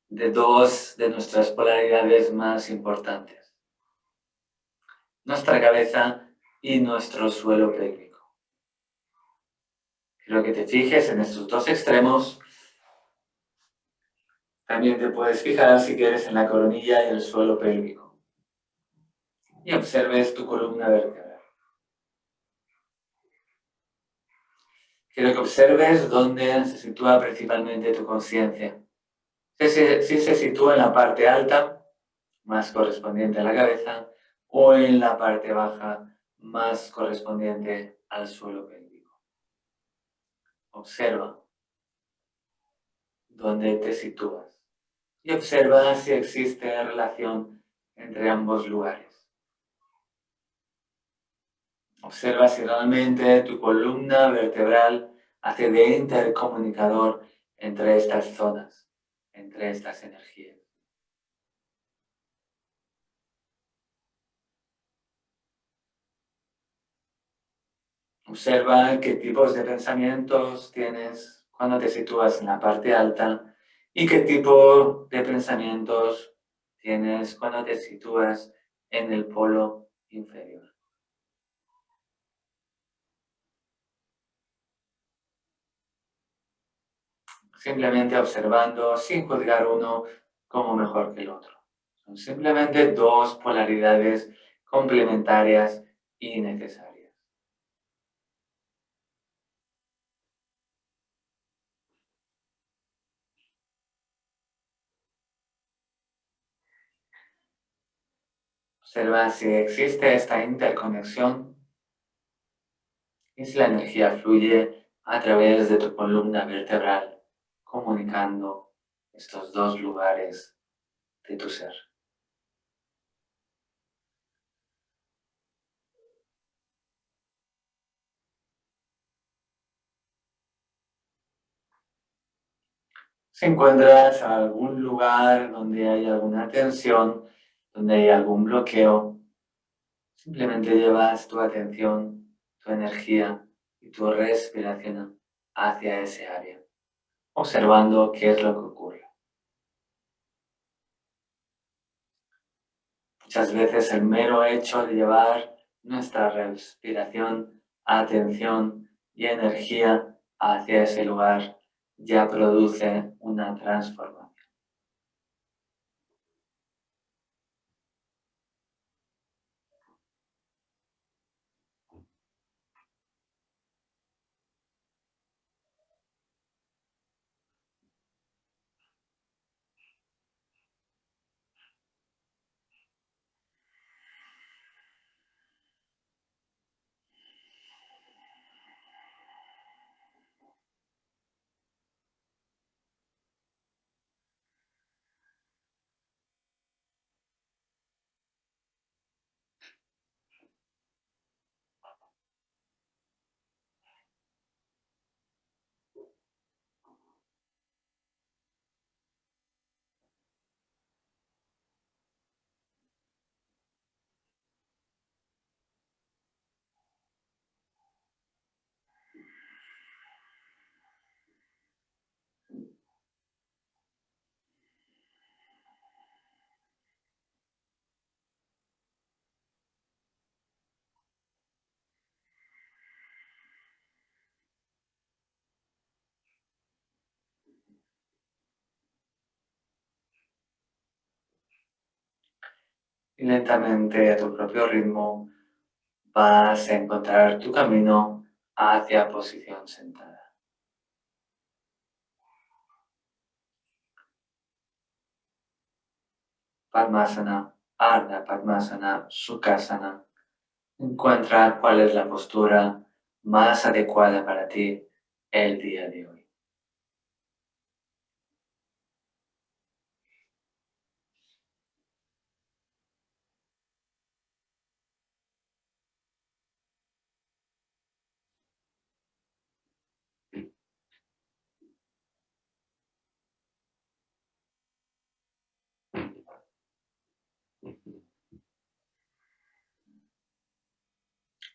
de dos de nuestras polaridades más importantes: nuestra cabeza y nuestro suelo pélvico. Quiero que te fijes en estos dos extremos. También te puedes fijar, si quieres, en la coronilla y el suelo pélvico. Y observes tu columna vertebral. Quiero que observes dónde se sitúa principalmente tu conciencia. Si se sitúa en la parte alta, más correspondiente a la cabeza, o en la parte baja, más correspondiente al suelo pélvico. Observa dónde te sitúas y observa si existe relación entre ambos lugares. Observa si realmente tu columna vertebral hace de intercomunicador entre estas zonas, entre estas energías. Observa qué tipos de pensamientos tienes cuando te sitúas en la parte alta y qué tipo de pensamientos tienes cuando te sitúas en el polo inferior. simplemente observando sin juzgar uno como mejor que el otro. Son simplemente dos polaridades complementarias y necesarias. Observa si existe esta interconexión y si la energía fluye a través de tu columna vertebral, comunicando estos dos lugares de tu ser. Si encuentras algún lugar donde hay alguna tensión, donde hay algún bloqueo, simplemente llevas tu atención, tu energía y tu respiración hacia ese área, observando qué es lo que ocurre. Muchas veces el mero hecho de llevar nuestra respiración, atención y energía hacia ese lugar ya produce una transformación. Y lentamente a tu propio ritmo vas a encontrar tu camino hacia posición sentada. Padmasana, Ardha Padmasana, Sukhasana. Encuentra cuál es la postura más adecuada para ti el día de hoy.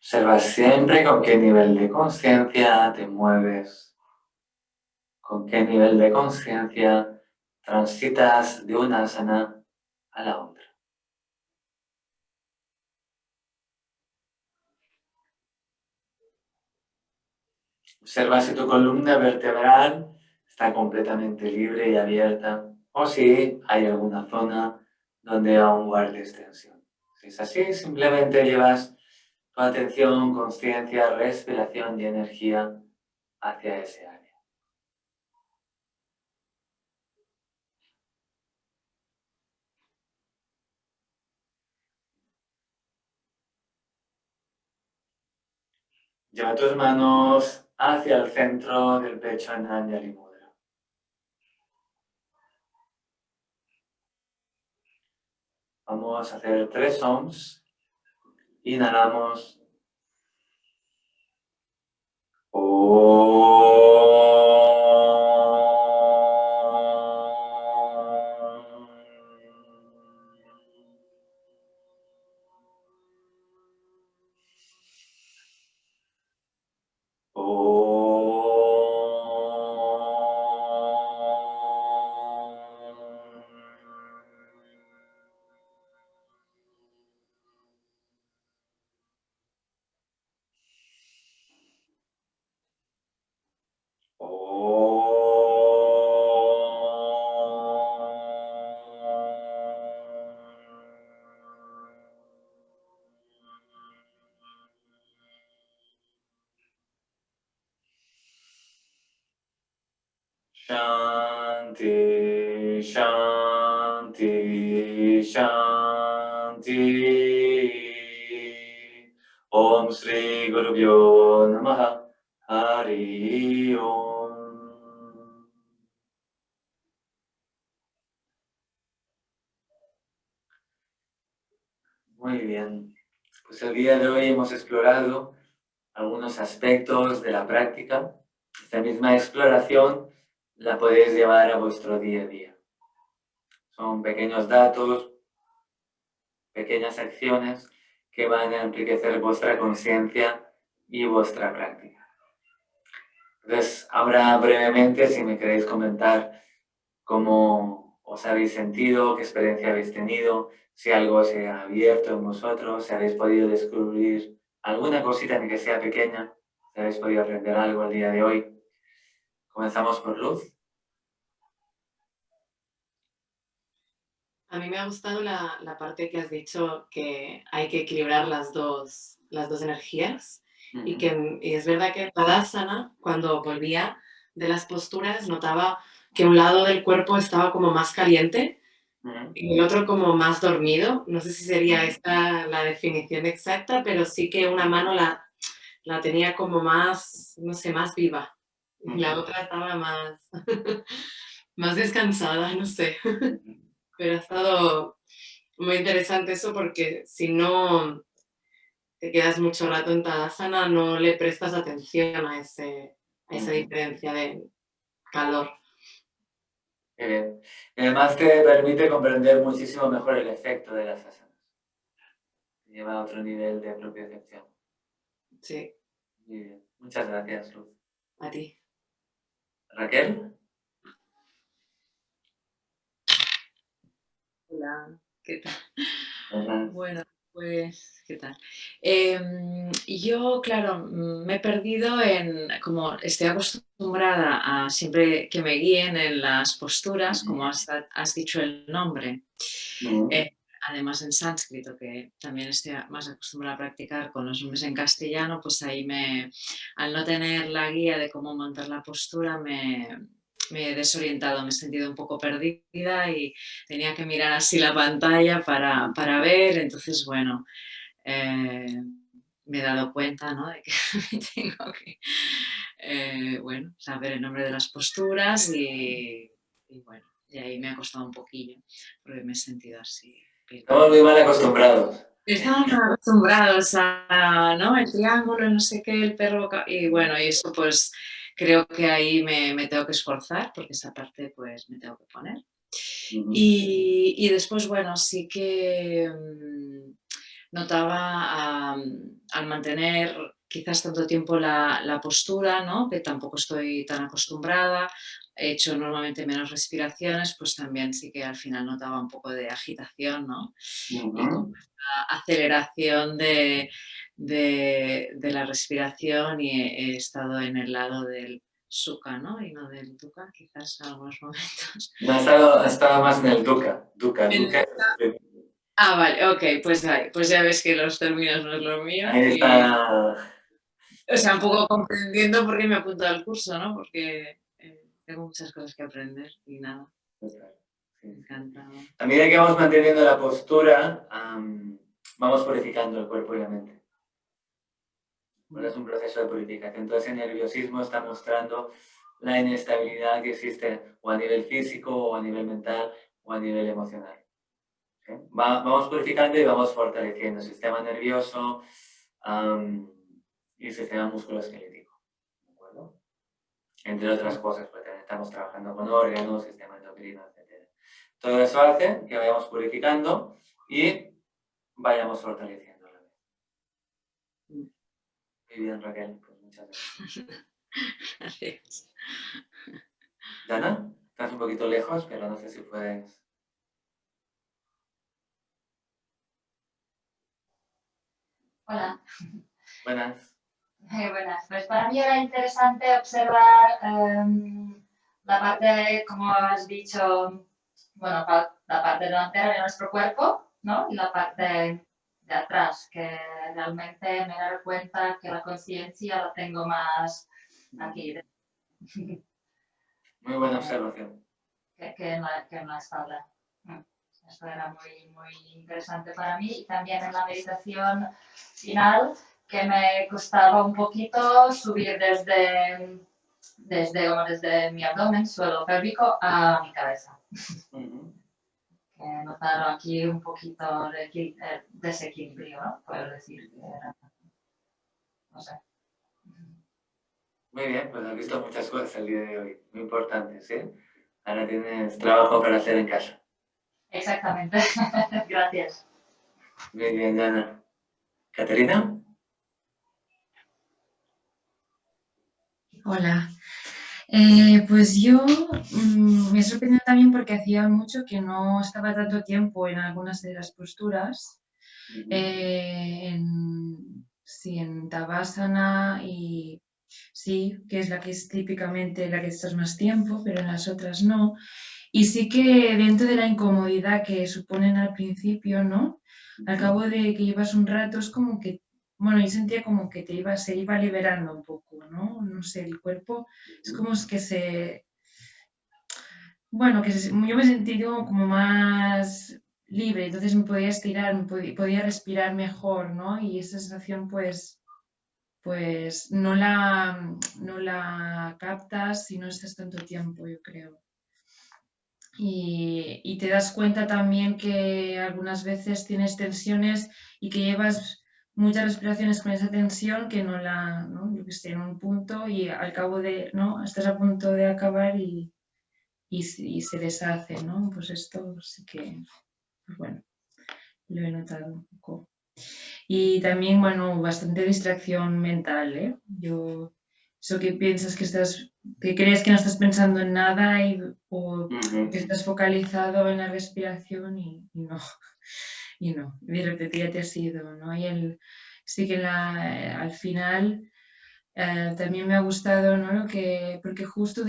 Observa siempre con qué nivel de conciencia te mueves, con qué nivel de conciencia transitas de una asana a la otra. Observa si tu columna vertebral está completamente libre y abierta o si hay alguna zona donde aún guardes tensión. Si es así, simplemente llevas tu atención, conciencia, respiración y energía hacia ese área. Lleva tus manos hacia el centro del pecho en Anjali Mudra. Vamos a hacer 3 ohms. Inhalamos. Shanti, Shanti, Shanti. Om Shri Gurubhyo Namaha. Hari Om. Muy bien. Pues el día de hoy hemos explorado algunos aspectos de la práctica. Esta misma exploración la podéis llevar a vuestro día a día. Son pequeños datos, pequeñas acciones que van a enriquecer vuestra conciencia y vuestra práctica. Entonces, ahora brevemente, si me queréis comentar cómo os habéis sentido, qué experiencia habéis tenido, si algo se ha abierto en vosotros, si habéis podido descubrir alguna cosita ni que sea pequeña, si habéis podido aprender algo el día de hoy. Comenzamos por Luz. A mí me ha gustado la parte que has dicho que hay que equilibrar las dos energías y es verdad que en Tadasana, cuando volvía de las posturas, notaba que un lado del cuerpo estaba como más caliente y el otro como más dormido. No sé si sería esta la definición exacta, pero sí que una mano la tenía como más, no sé, más viva. Y la otra estaba más, más descansada, no sé. Pero ha estado muy interesante eso porque si no te quedas mucho rato en Tadasana, no le prestas atención a esa diferencia de calor. Bien. Y además te permite comprender muchísimo mejor el efecto de las asanas. Te lleva a otro nivel de propiocepción. Sí, Muy bien. Muchas gracias, Luz. a ti. Raquel. Hola, ¿qué tal? Buenas. Bueno, pues, ¿qué tal? Yo, claro, me he perdido como estoy acostumbrada a siempre que me guíen en las posturas, como has dicho el nombre, además en sánscrito, que también estoy más acostumbrada a practicar con los nombres en castellano, pues ahí al no tener la guía de cómo montar la postura, me he desorientado, me he sentido un poco perdida y tenía que mirar así la pantalla para ver. Entonces, bueno, me he dado cuenta, ¿no?, de que tengo que bueno, saber el nombre de las posturas y bueno, y ahí me ha costado un poquillo porque me he sentido así. Estamos muy mal acostumbrados. Estaban acostumbrados a, ¿no?, el triángulo, no sé qué, el perro, y bueno, y eso pues creo que ahí me tengo que esforzar porque esa parte pues me tengo que poner. Y después, bueno, sí que notaba al mantener quizás tanto tiempo la postura, ¿no?, que tampoco estoy tan acostumbrada, he hecho normalmente menos respiraciones, pues también sí que al final notaba un poco de agitación, ¿no? Y como esta aceleración de la respiración y he estado en el lado del sukha, ¿no?, y no del dukkha, quizás en algunos momentos. No, ha estado más en el dukkha. Dukkha. Ah, vale, ok, pues ya ves que los términos no es lo mío. Ahí está. O sea, un poco comprendiendo por qué me he apuntado al curso, ¿no? Porque tengo muchas cosas que aprender y nada. Me encanta. A medida que vamos manteniendo la postura, vamos purificando el cuerpo y la mente. Bueno, es un proceso de purificación. Entonces el nerviosismo está mostrando la inestabilidad que existe o a nivel físico, o a nivel mental, o a nivel emocional. ¿Okay? Vamos purificando y vamos fortaleciendo el sistema nervioso y el sistema musculoesquelético. ¿De acuerdo? Entre otras cosas, porque también estamos trabajando con órganos, sistema endocrino, etc. Todo eso hace que vayamos purificando y vayamos fortaleciendo la mente. Muy bien, Raquel, pues muchas gracias. Gracias. Dana, estás un poquito lejos, pero no sé si puedes. Hola. Buenas. Buenas. Pues para mí era interesante observar la parte, como has dicho, bueno, la parte delantera de nuestro cuerpo, ¿no? Y la parte de atrás, que realmente me he dado cuenta que la conciencia la tengo más aquí. Muy buena observación. que en la espalda. Esto era muy, muy interesante para mí. Y también en la meditación final, que me costaba un poquito subir desde mi abdomen, suelo pélvico, a mi cabeza. He notado aquí un poquito de desequilibrio, ¿no? Puedo decir que era, no sé. Muy bien, pues has visto muchas cosas el día de hoy, muy importantes, ¿sí? Ahora tienes trabajo para hacer en casa. Exactamente. Gracias. Muy bien, Ana. ¿Caterina? Hola. Pues yo me he sorprendido también porque hacía mucho que no estaba tanto tiempo en algunas de las posturas. Sí, en Tadasana y sí, que es la que es típicamente la que estás más tiempo, pero en las otras no. Y sí que dentro de la incomodidad que suponen al principio, ¿no? Al cabo de que llevas un rato es como que, bueno, yo sentía como que se iba liberando un poco, ¿no? No sé, el cuerpo es como que bueno, yo me sentí como más libre, entonces me podía estirar, podía respirar mejor, ¿no? Y esa sensación pues no la captas si no estás tanto tiempo, yo creo. Y te das cuenta también que algunas veces tienes tensiones y que llevas muchas respiraciones con esa tensión que ¿no? Yo que sé, en un punto y al cabo ¿no? Estás a punto de acabar y se deshace, ¿no? Pues esto sí que, pues bueno, lo he notado un poco. Y también, bueno, bastante distracción mental, ¿eh? Eso que piensas que crees que no estás pensando en nada o que estás focalizado en la respiración y no, y no, de repente ya te has ido, ¿no? Sí que al final también me ha gustado, ¿no? Porque justo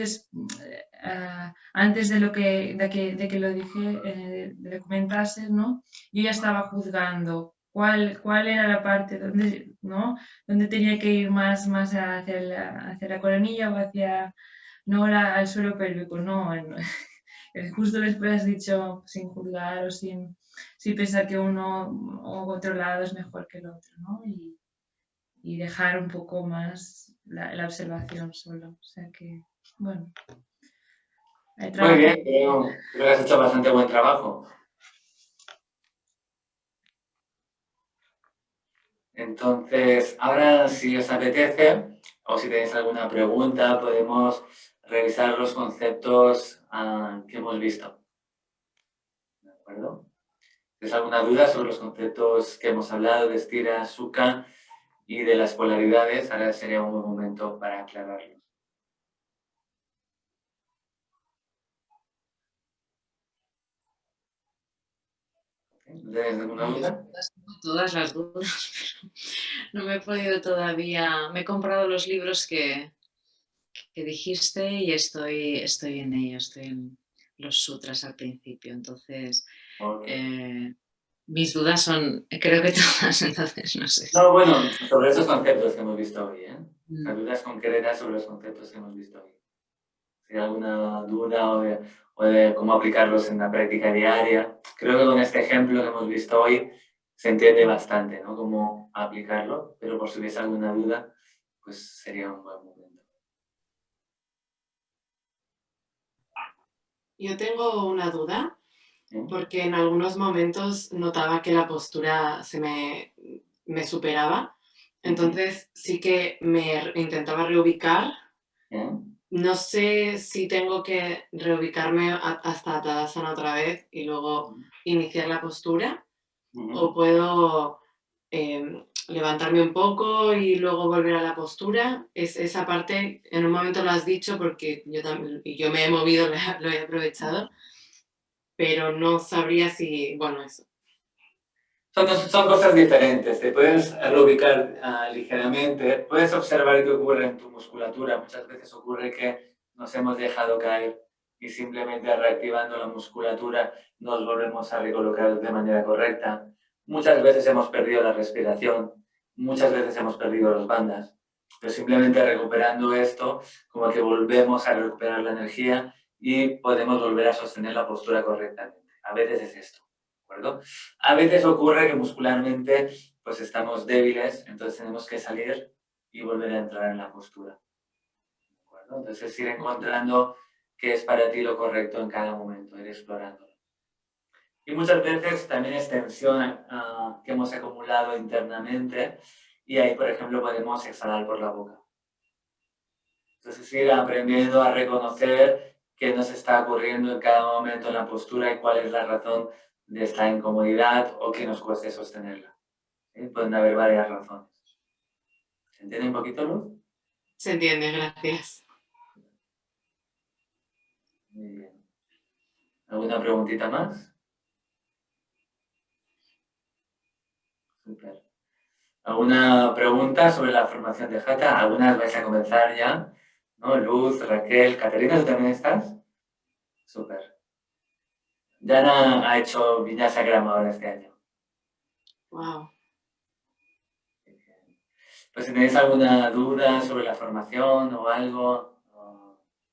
antes de que lo dije, de que comentases, ¿no? Yo ya estaba juzgando cuál era la parte donde, ¿no? Donde tenía que ir más hacia la coronilla o hacia, no al suelo pélvico, no. Justo después has dicho sin juzgar o sin pensar que uno o otro lado es mejor que el otro, ¿no? Y dejar un poco más la observación solo. O sea que, bueno, hay Muy trabajo. bien, creo que has hecho bastante buen trabajo. Entonces, ahora si os apetece o si tenéis alguna pregunta, podemos revisar los conceptos que hemos visto. ¿De acuerdo? ¿Tienes alguna duda sobre los conceptos que hemos hablado de Stira, Sukha y de las polaridades? Ahora sería un buen momento para aclararlo. ¿Tienes alguna duda? Todas las dudas, pero no me he podido todavía. Me he comprado los libros que dijiste y estoy en ello, estoy en los sutras al principio. Entonces, mis dudas son, creo que todas, entonces no sé. No, bueno, sobre esos conceptos que hemos visto hoy, ¿eh? Las dudas concretas sobre los conceptos que hemos visto hoy. Si hay alguna duda o de cómo aplicarlos en la práctica diaria. Creo que con este ejemplo que hemos visto hoy se entiende bastante, ¿no? Cómo aplicarlo, pero por si hubiese alguna duda, pues sería un buen momento. Yo tengo una duda, porque en algunos momentos notaba que la postura me superaba, entonces sí que me intentaba reubicar. No sé si tengo que reubicarme hasta Tadasana otra vez y luego iniciar la postura, o puedo levantarme un poco y luego volver a la postura. Esa parte, en un momento lo has dicho porque yo me he movido, lo he aprovechado, pero no sabría si, bueno, eso. Son cosas diferentes, te puedes reubicar ligeramente, puedes observar qué ocurre en tu musculatura. Muchas veces ocurre que nos hemos dejado caer y simplemente reactivando la musculatura nos volvemos a recolocar de manera correcta. Muchas veces hemos perdido la respiración, muchas veces hemos perdido las bandas. Pero simplemente recuperando esto, como que volvemos a recuperar la energía y podemos volver a sostener la postura correctamente. A veces es esto, ¿de acuerdo? A veces ocurre que muscularmente pues estamos débiles, entonces tenemos que salir y volver a entrar en la postura, ¿de acuerdo? Entonces ir encontrando qué es para ti lo correcto en cada momento, ir explorándolo. Y muchas veces también es tensión que hemos acumulado internamente y ahí, por ejemplo, podemos exhalar por la boca. Entonces ir aprendiendo a reconocer qué nos está ocurriendo en cada momento en la postura y cuál es la razón de esta incomodidad o que nos cueste sostenerla. ¿Sí? Pueden haber varias razones. ¿Se entiende un poquito, Luz? Se entiende, gracias. Muy bien. ¿Alguna preguntita más? Súper. ¿Alguna pregunta sobre la formación de Hatha? Algunas vais a comenzar ya, ¿no? Luz, Raquel, Caterina, ¿tú también estás? Súper. Jana ha hecho Vinyasa Grama ahora este año. Wow. Pues si tenéis alguna duda sobre la formación o algo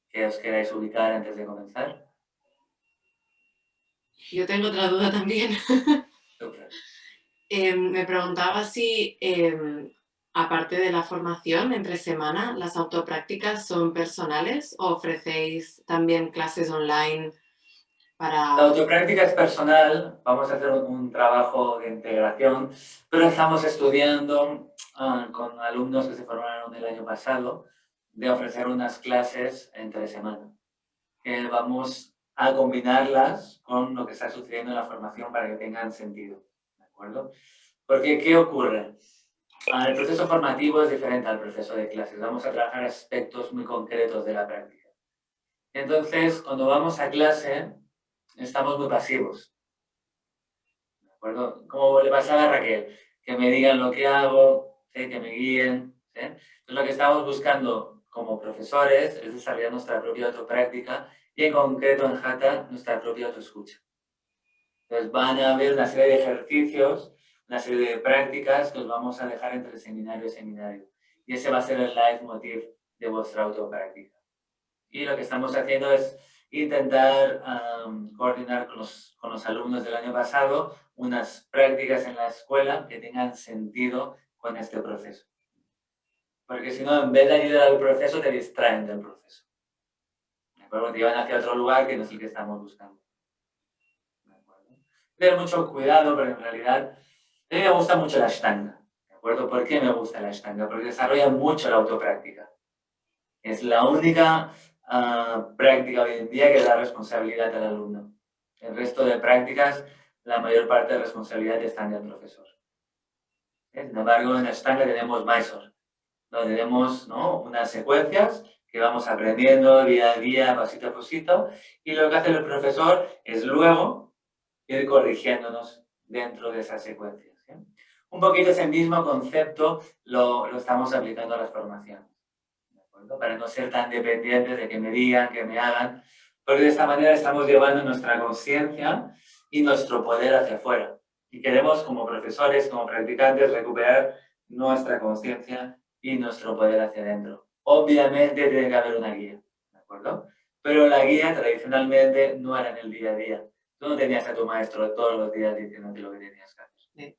que os queráis ubicar antes de comenzar. Yo tengo otra duda también. Súper. Me preguntaba si, aparte de la formación entre semana, ¿las autoprácticas son personales o ofrecéis también clases online para...? La autopráctica es personal, vamos a hacer un trabajo de integración, pero estamos estudiando con alumnos que se formaron el año pasado de ofrecer unas clases entre semana. Vamos a combinarlas con lo que está sucediendo en la formación para que tengan sentido, ¿de acuerdo? Porque, ¿qué ocurre? El proceso formativo es diferente al proceso de clases. Vamos a trabajar aspectos muy concretos de la práctica. Entonces, cuando vamos a clase, estamos muy pasivos, ¿de acuerdo? Como le pasaba a Raquel, que me digan lo que hago, ¿sí? Que me guíen, ¿sí? Entonces, lo que estamos buscando como profesores es desarrollar nuestra propia autopráctica y en concreto en Hatha, nuestra propia autoescucha. Entonces, van a haber una serie de ejercicios, una serie de prácticas que os vamos a dejar entre seminario y seminario. Y ese va a ser el leitmotiv de vuestra autopráctica. Y lo que estamos haciendo es intentar coordinar con los alumnos del año pasado unas prácticas en la escuela que tengan sentido con este proceso. Porque si no, en vez de ayudar al proceso, te distraen del proceso. ¿De acuerdo? Te llevan hacia otro lugar que no es el que estamos buscando. ¿De acuerdo? Tener mucho cuidado, pero en realidad a mí me gusta mucho la Ashtanga. ¿De acuerdo? ¿Por qué me gusta la Ashtanga? Porque desarrolla mucho la autopráctica. Es la única práctica hoy en día que da responsabilidad al alumno. El resto de prácticas, la mayor parte de responsabilidad está en el profesor. Sin embargo, en Ashtanga tenemos Mysore, donde tenemos, ¿no?, unas secuencias que vamos aprendiendo día a día, pasito a pasito, y lo que hace el profesor es luego ir corrigiéndonos dentro de esas secuencias. ¿Sí? Un poquito ese mismo concepto lo estamos aplicando a las formaciones. Para no ser tan dependientes de que me digan, que me hagan, porque de esta manera estamos llevando nuestra conciencia y nuestro poder hacia afuera. Y queremos, como profesores, como practicantes, recuperar nuestra conciencia y nuestro poder hacia adentro. Obviamente tiene que haber una guía, ¿de acuerdo? Pero la guía tradicionalmente no era en el día a día. Tú no tenías a tu maestro todos los días diciéndote lo que tenías que hacer. Sí.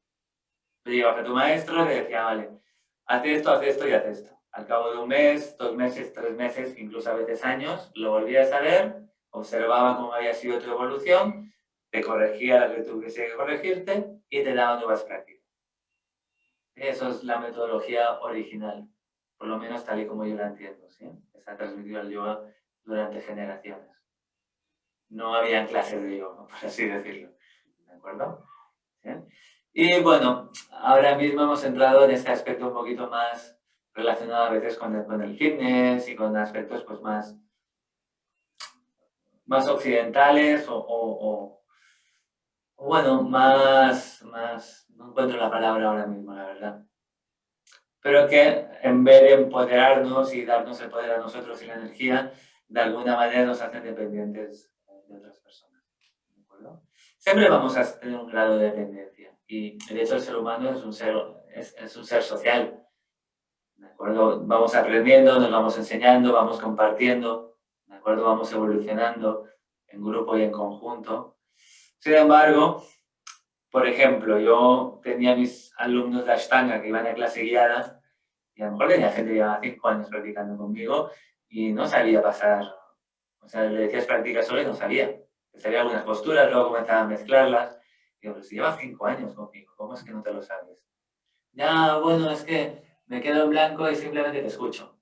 Tú llegabas a tu maestro y te decía, vale, haz esto y haz esto. Al cabo de un mes, 2 meses, 3 meses, incluso a veces años, lo volvías a ver, observaba cómo había sido tu evolución, te corregía lo que tuviese que corregirte y te daba nuevas prácticas. Eso es la metodología original, por lo menos tal y como yo la entiendo, ¿sí? Se ha transmitido el yoga durante generaciones. No había clases de yoga, por así decirlo, ¿de acuerdo? ¿Sí? Y bueno, ahora mismo hemos entrado en este aspecto un poquito más relacionado a veces con el fitness y con aspectos pues más occidentales o bueno, más, no encuentro la palabra ahora mismo, la verdad. Pero que en vez de empoderarnos y darnos el poder a nosotros y la energía, de alguna manera nos hacen dependientes de otras personas. ¿De acuerdo? Siempre vamos a tener un grado de dependencia y de hecho el ser humano es un ser social. ¿De acuerdo? Vamos aprendiendo, nos vamos enseñando, vamos compartiendo, ¿de acuerdo? Vamos evolucionando en grupo y en conjunto. Sin embargo, por ejemplo, yo tenía mis alumnos de Ashtanga que iban a clase guiada y a lo mejor tenía gente que llevaba 5 años practicando conmigo y no sabía pasar. O sea, le decías practica solo y no sabía. Sabía algunas posturas, luego comenzaba a mezclarlas. Digo, pero si llevas 5 años conmigo, ¿cómo es que no te lo sabes? Ya, bueno, es que me quedo en blanco y simplemente te escucho.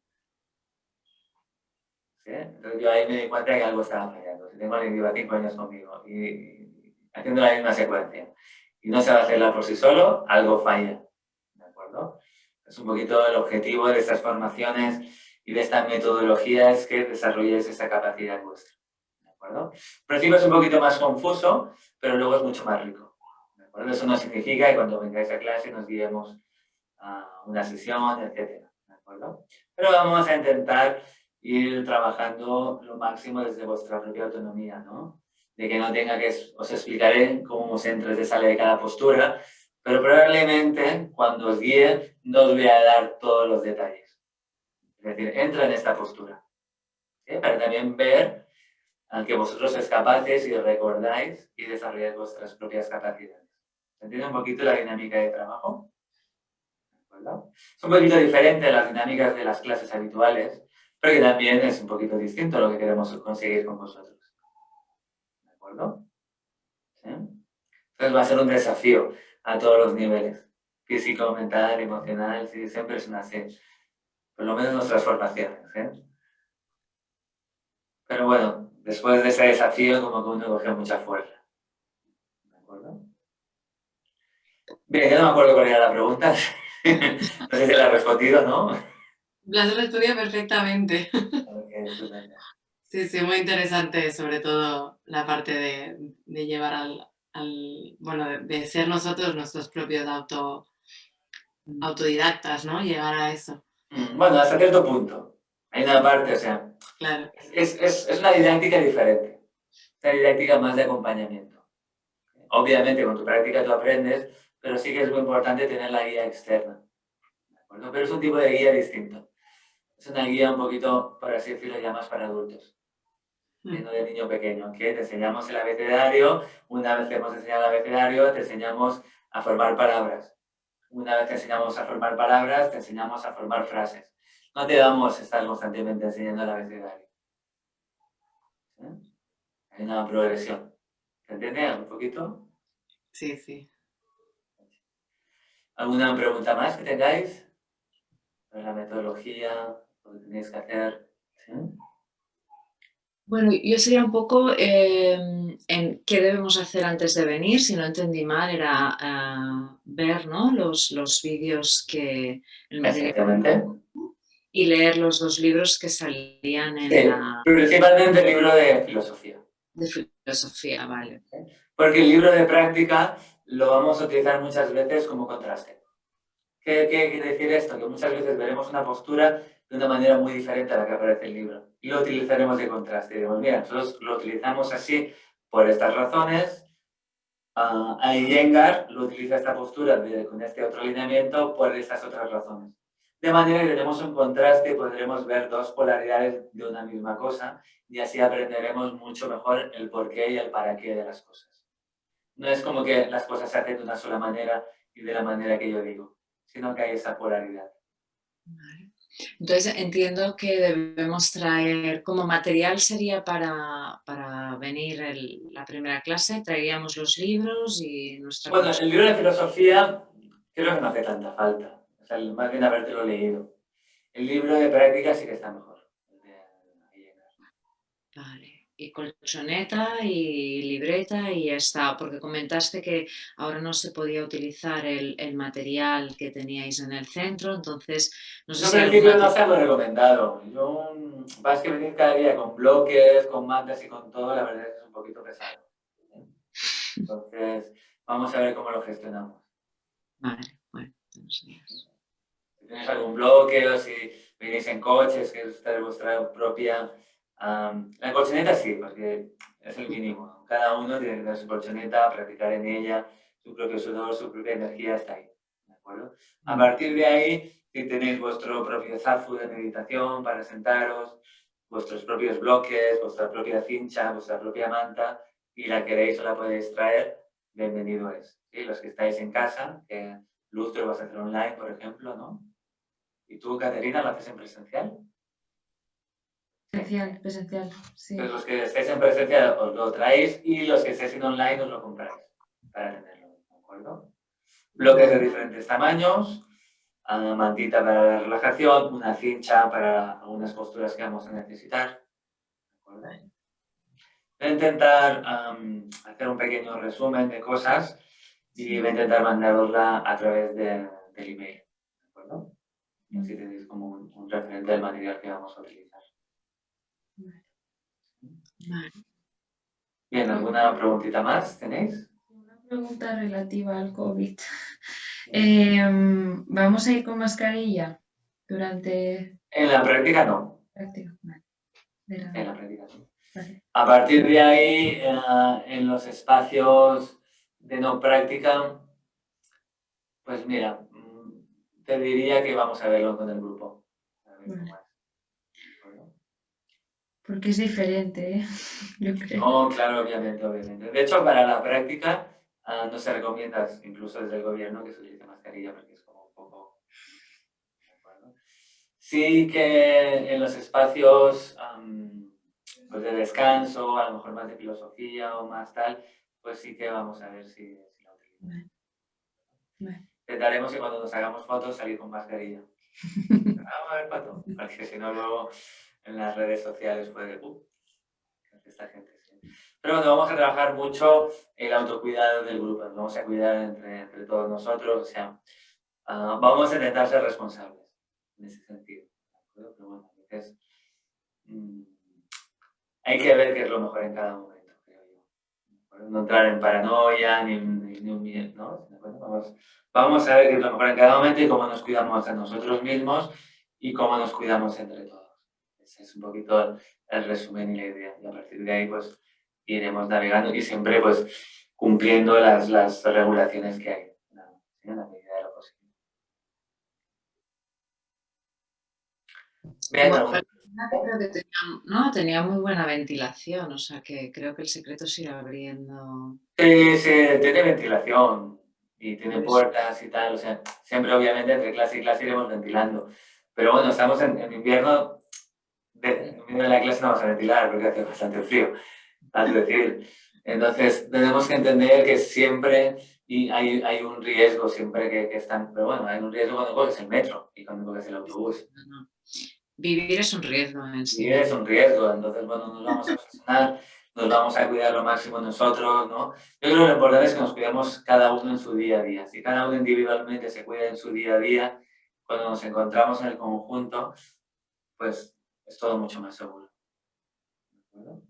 ¿Sí? Entonces yo ahí me di cuenta que algo estaba fallando. Si tengo a alguien que lleva 5 años conmigo y haciendo la misma secuencia y no sabe hacerla por sí solo, algo falla. ¿De acuerdo? Es un poquito el objetivo de estas formaciones y de esta metodología es que desarrolléis esa capacidad vuestra. ¿De acuerdo? Al principio es un poquito más confuso, pero luego es mucho más rico. ¿De acuerdo? Eso no significa que cuando vengáis a clase nos guiemos a una sesión, etc. ¿De acuerdo? Pero vamos a intentar ir trabajando lo máximo desde vuestra propia autonomía, ¿no? De que no tenga que... Os explicaré cómo se entra y sale de cada postura, pero probablemente cuando os guíe no os voy a dar todos los detalles. Es decir, entra en esta postura, ¿sí? Para también ver que vosotros sois capaces y recordáis y desarrolláis vuestras propias capacidades. ¿Se entiende un poquito la dinámica de trabajo? ¿De acuerdo? Es un poquito diferente a las dinámicas de las clases habituales, pero que también es un poquito distinto a lo que queremos conseguir con vosotros. ¿De acuerdo? ¿Sí? Entonces va a ser un desafío a todos los niveles. Físico, mental, emocional, sí, siempre es una así. Por lo menos nuestras formaciones. Pero bueno, después de ese desafío como que uno coge mucha fuerza. ¿De acuerdo? Bien, ya no me acuerdo cuál era la pregunta. No sé si la he respondido, ¿no? La has respondido perfectamente. Okay, estupendo. Sí, sí, muy interesante, sobre todo la parte de llevar bueno, de ser nosotros nuestros propios autodidactas, ¿no? Llegar a eso. Bueno, hasta cierto punto. Hay una parte, o sea, Claro. es una didáctica diferente. Es una didáctica más de acompañamiento. Obviamente, con tu práctica tú aprendes, pero sí que es muy importante tener la guía externa. ¿De acuerdo? Pero es un tipo de guía distinto. Es una guía un poquito, por así decirlo, ya más para adultos. No de niño pequeño, que te enseñamos el abecedario, una vez que hemos enseñado el abecedario, te enseñamos a formar palabras. Una vez que enseñamos a formar palabras, te enseñamos a formar frases. No te vamos a estar constantemente enseñando el abecedario. ¿Sí? Hay una progresión. ¿Se entiende un poquito? Sí, sí. ¿Alguna pregunta más que tengáis? ¿Sobre la metodología? ¿Lo que tenéis que hacer? ¿Sí? Bueno, yo sería un poco en qué debemos hacer antes de venir. Si no entendí mal, era ver, ¿no? los vídeos que el material Exactamente. y leer los 2 libros que salían en Sí, la principalmente el libro de filosofía. de filosofía, vale. Porque el libro de práctica lo vamos a utilizar muchas veces como contraste. ¿Qué quiere decir esto? Que muchas veces veremos una postura de una manera muy diferente a la que aparece el libro. Y lo utilizaremos de contraste. Digamos, mira, nosotros lo utilizamos así por estas razones. Iyengar lo utiliza esta postura con este otro alineamiento por estas otras razones. De manera que tenemos un contraste y podremos ver 2 polaridades de una misma cosa y así aprenderemos mucho mejor el porqué y el para qué de las cosas. No es como que las cosas se hacen de una sola manera y de la manera que yo digo, sino que hay esa polaridad. Vale. Entonces entiendo que debemos traer, como material sería para venir la primera clase, traeríamos los libros y nuestra... Bueno, el libro de filosofía creo que no hace tanta falta, o sea, más bien habértelo leído. El libro de práctica sí que está mejor. Vale. Y colchoneta y libreta y ya está, porque comentaste que ahora no se podía utilizar el material que teníais en el centro, entonces no sé En si principio alguna... no está muy recomendado. Yo, vas que venir cada día con bloques, con mantas y con todo, la verdad es que es un poquito pesado. Entonces, vamos a ver cómo lo gestionamos. Vale, bueno, buenos días. Si tenéis algún bloque o si venís en coches, que es de vuestra propia... la colchoneta sí, porque es el mínimo. Cada uno tiene que tener su colchoneta, practicar en ella, su propio sudor, su propia energía está ahí. ¿De acuerdo? A partir de ahí, Si tenéis vuestro propio zafu de meditación para sentaros, vuestros propios bloques, vuestra propia cincha, vuestra propia manta, y la queréis o la podéis traer, bienvenido es. ¿Sí? Los que estáis en casa, que Luz te lo vas a hacer online, por ejemplo, ¿no? ¿Y tú, Caterina, lo haces en presencial? Presencial, sí. Pues los que estéis en presencial os lo traéis y los que estéis en online os lo compráis para tenerlo, ¿de acuerdo? Bloques de diferentes tamaños, mantita para la relajación, una cincha para algunas posturas que vamos a necesitar, ¿de acuerdo? Voy a intentar hacer un pequeño resumen de cosas y voy a intentar mandarosla a través del email, ¿de acuerdo? Y así tenéis como un referente del material que vamos a utilizar. Vale. Bien, ¿alguna preguntita más tenéis? Una pregunta relativa al COVID. ¿Vamos a ir con mascarilla durante En la práctica no. la práctica? Vale. En la práctica no. Vale. A partir de ahí, en los espacios de no práctica, pues mira, te diría que vamos a verlo con el grupo. A ver cómo es. Bueno. Porque es diferente, ¿eh? Yo creo. No, claro, obviamente. De hecho, para la práctica no se recomienda, incluso desde el gobierno, que se utilice mascarilla porque es como un poco... ¿De acuerdo? Sí que en los espacios pues de descanso, a lo mejor más de filosofía o más tal, pues sí que vamos a ver si la utilizamos. Vale. Intentaremos que cuando nos hagamos fotos salir con mascarilla. Vamos a ver cuánto, porque si no luego en las redes sociales puede... esta gente, sí. Pero bueno, vamos a trabajar mucho el autocuidado del grupo, nos vamos a cuidar entre todos nosotros, o sea, vamos a intentar ser responsables en ese sentido. Pero bueno, a veces hay que ver qué es lo mejor en cada momento, creo yo. No entrar en paranoia ni un miedo, ¿no? Vamos a ver qué es lo mejor en cada momento y cómo nos cuidamos a nosotros mismos y cómo nos cuidamos entre todos. Ese es un poquito el resumen y la idea. Y a partir de ahí, pues, iremos navegando y siempre, pues, cumpliendo las regulaciones que hay, en la medida de lo posible. Bien, Bueno, creo que tenía muy buena ventilación, o sea que creo que el secreto es ir abriendo. Sí, tiene ventilación y tiene puertas y tal, o sea, siempre obviamente entre clase y clase iremos ventilando. Pero bueno, estamos en invierno, en medio de la clase no vamos a ventilar porque hace bastante frío, es decir, entonces tenemos que entender que siempre hay un riesgo, siempre que están, pero bueno, hay un riesgo cuando coges el metro y cuando coges el autobús. No. Vivir es un riesgo en sí. Vivir es un riesgo, entonces bueno, nos vamos a obsesionar, nos vamos a cuidar lo máximo nosotros, ¿no? Yo creo que lo importante es que nos cuidemos cada uno en su día a día. Si cada uno individualmente se cuida en su día a día, cuando nos encontramos en el conjunto, pues es todo mucho más seguro. ¿De acuerdo?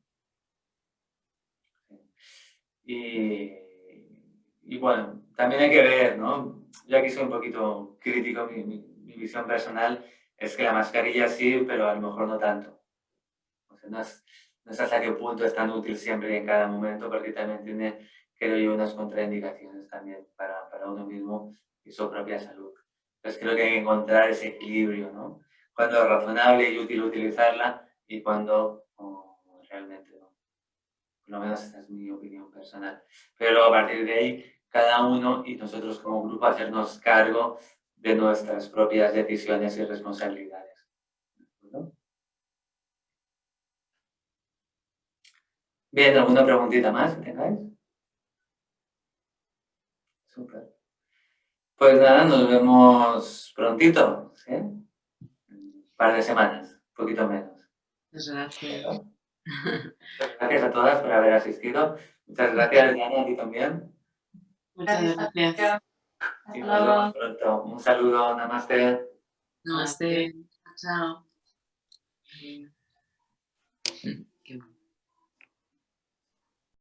Y bueno, también hay que ver, ¿no? Yo aquí soy un poquito crítico, mi visión personal es que la mascarilla sí, pero a lo mejor no tanto. O sea, no es hasta qué punto es tan útil siempre y en cada momento, porque también tiene, creo yo, unas contraindicaciones también para uno mismo y su propia salud. Entonces creo que hay que encontrar ese equilibrio, ¿no? Cuando es razonable y útil utilizarla y cuando realmente no. Por lo menos esta es mi opinión personal. Pero luego a partir de ahí, cada uno y nosotros como grupo hacernos cargo de nuestras propias decisiones y responsabilidades. ¿No? Bien, ¿alguna preguntita más que tengáis? Súper. Pues nada, nos vemos prontito, ¿sí? Un par de semanas, un poquito menos. Muchas gracias. Muchas gracias a todas por haber asistido. Muchas gracias, Diana, a ti también. Muchas gracias. Y nos vemos pronto. Un saludo, namaste. Namaste. Chao.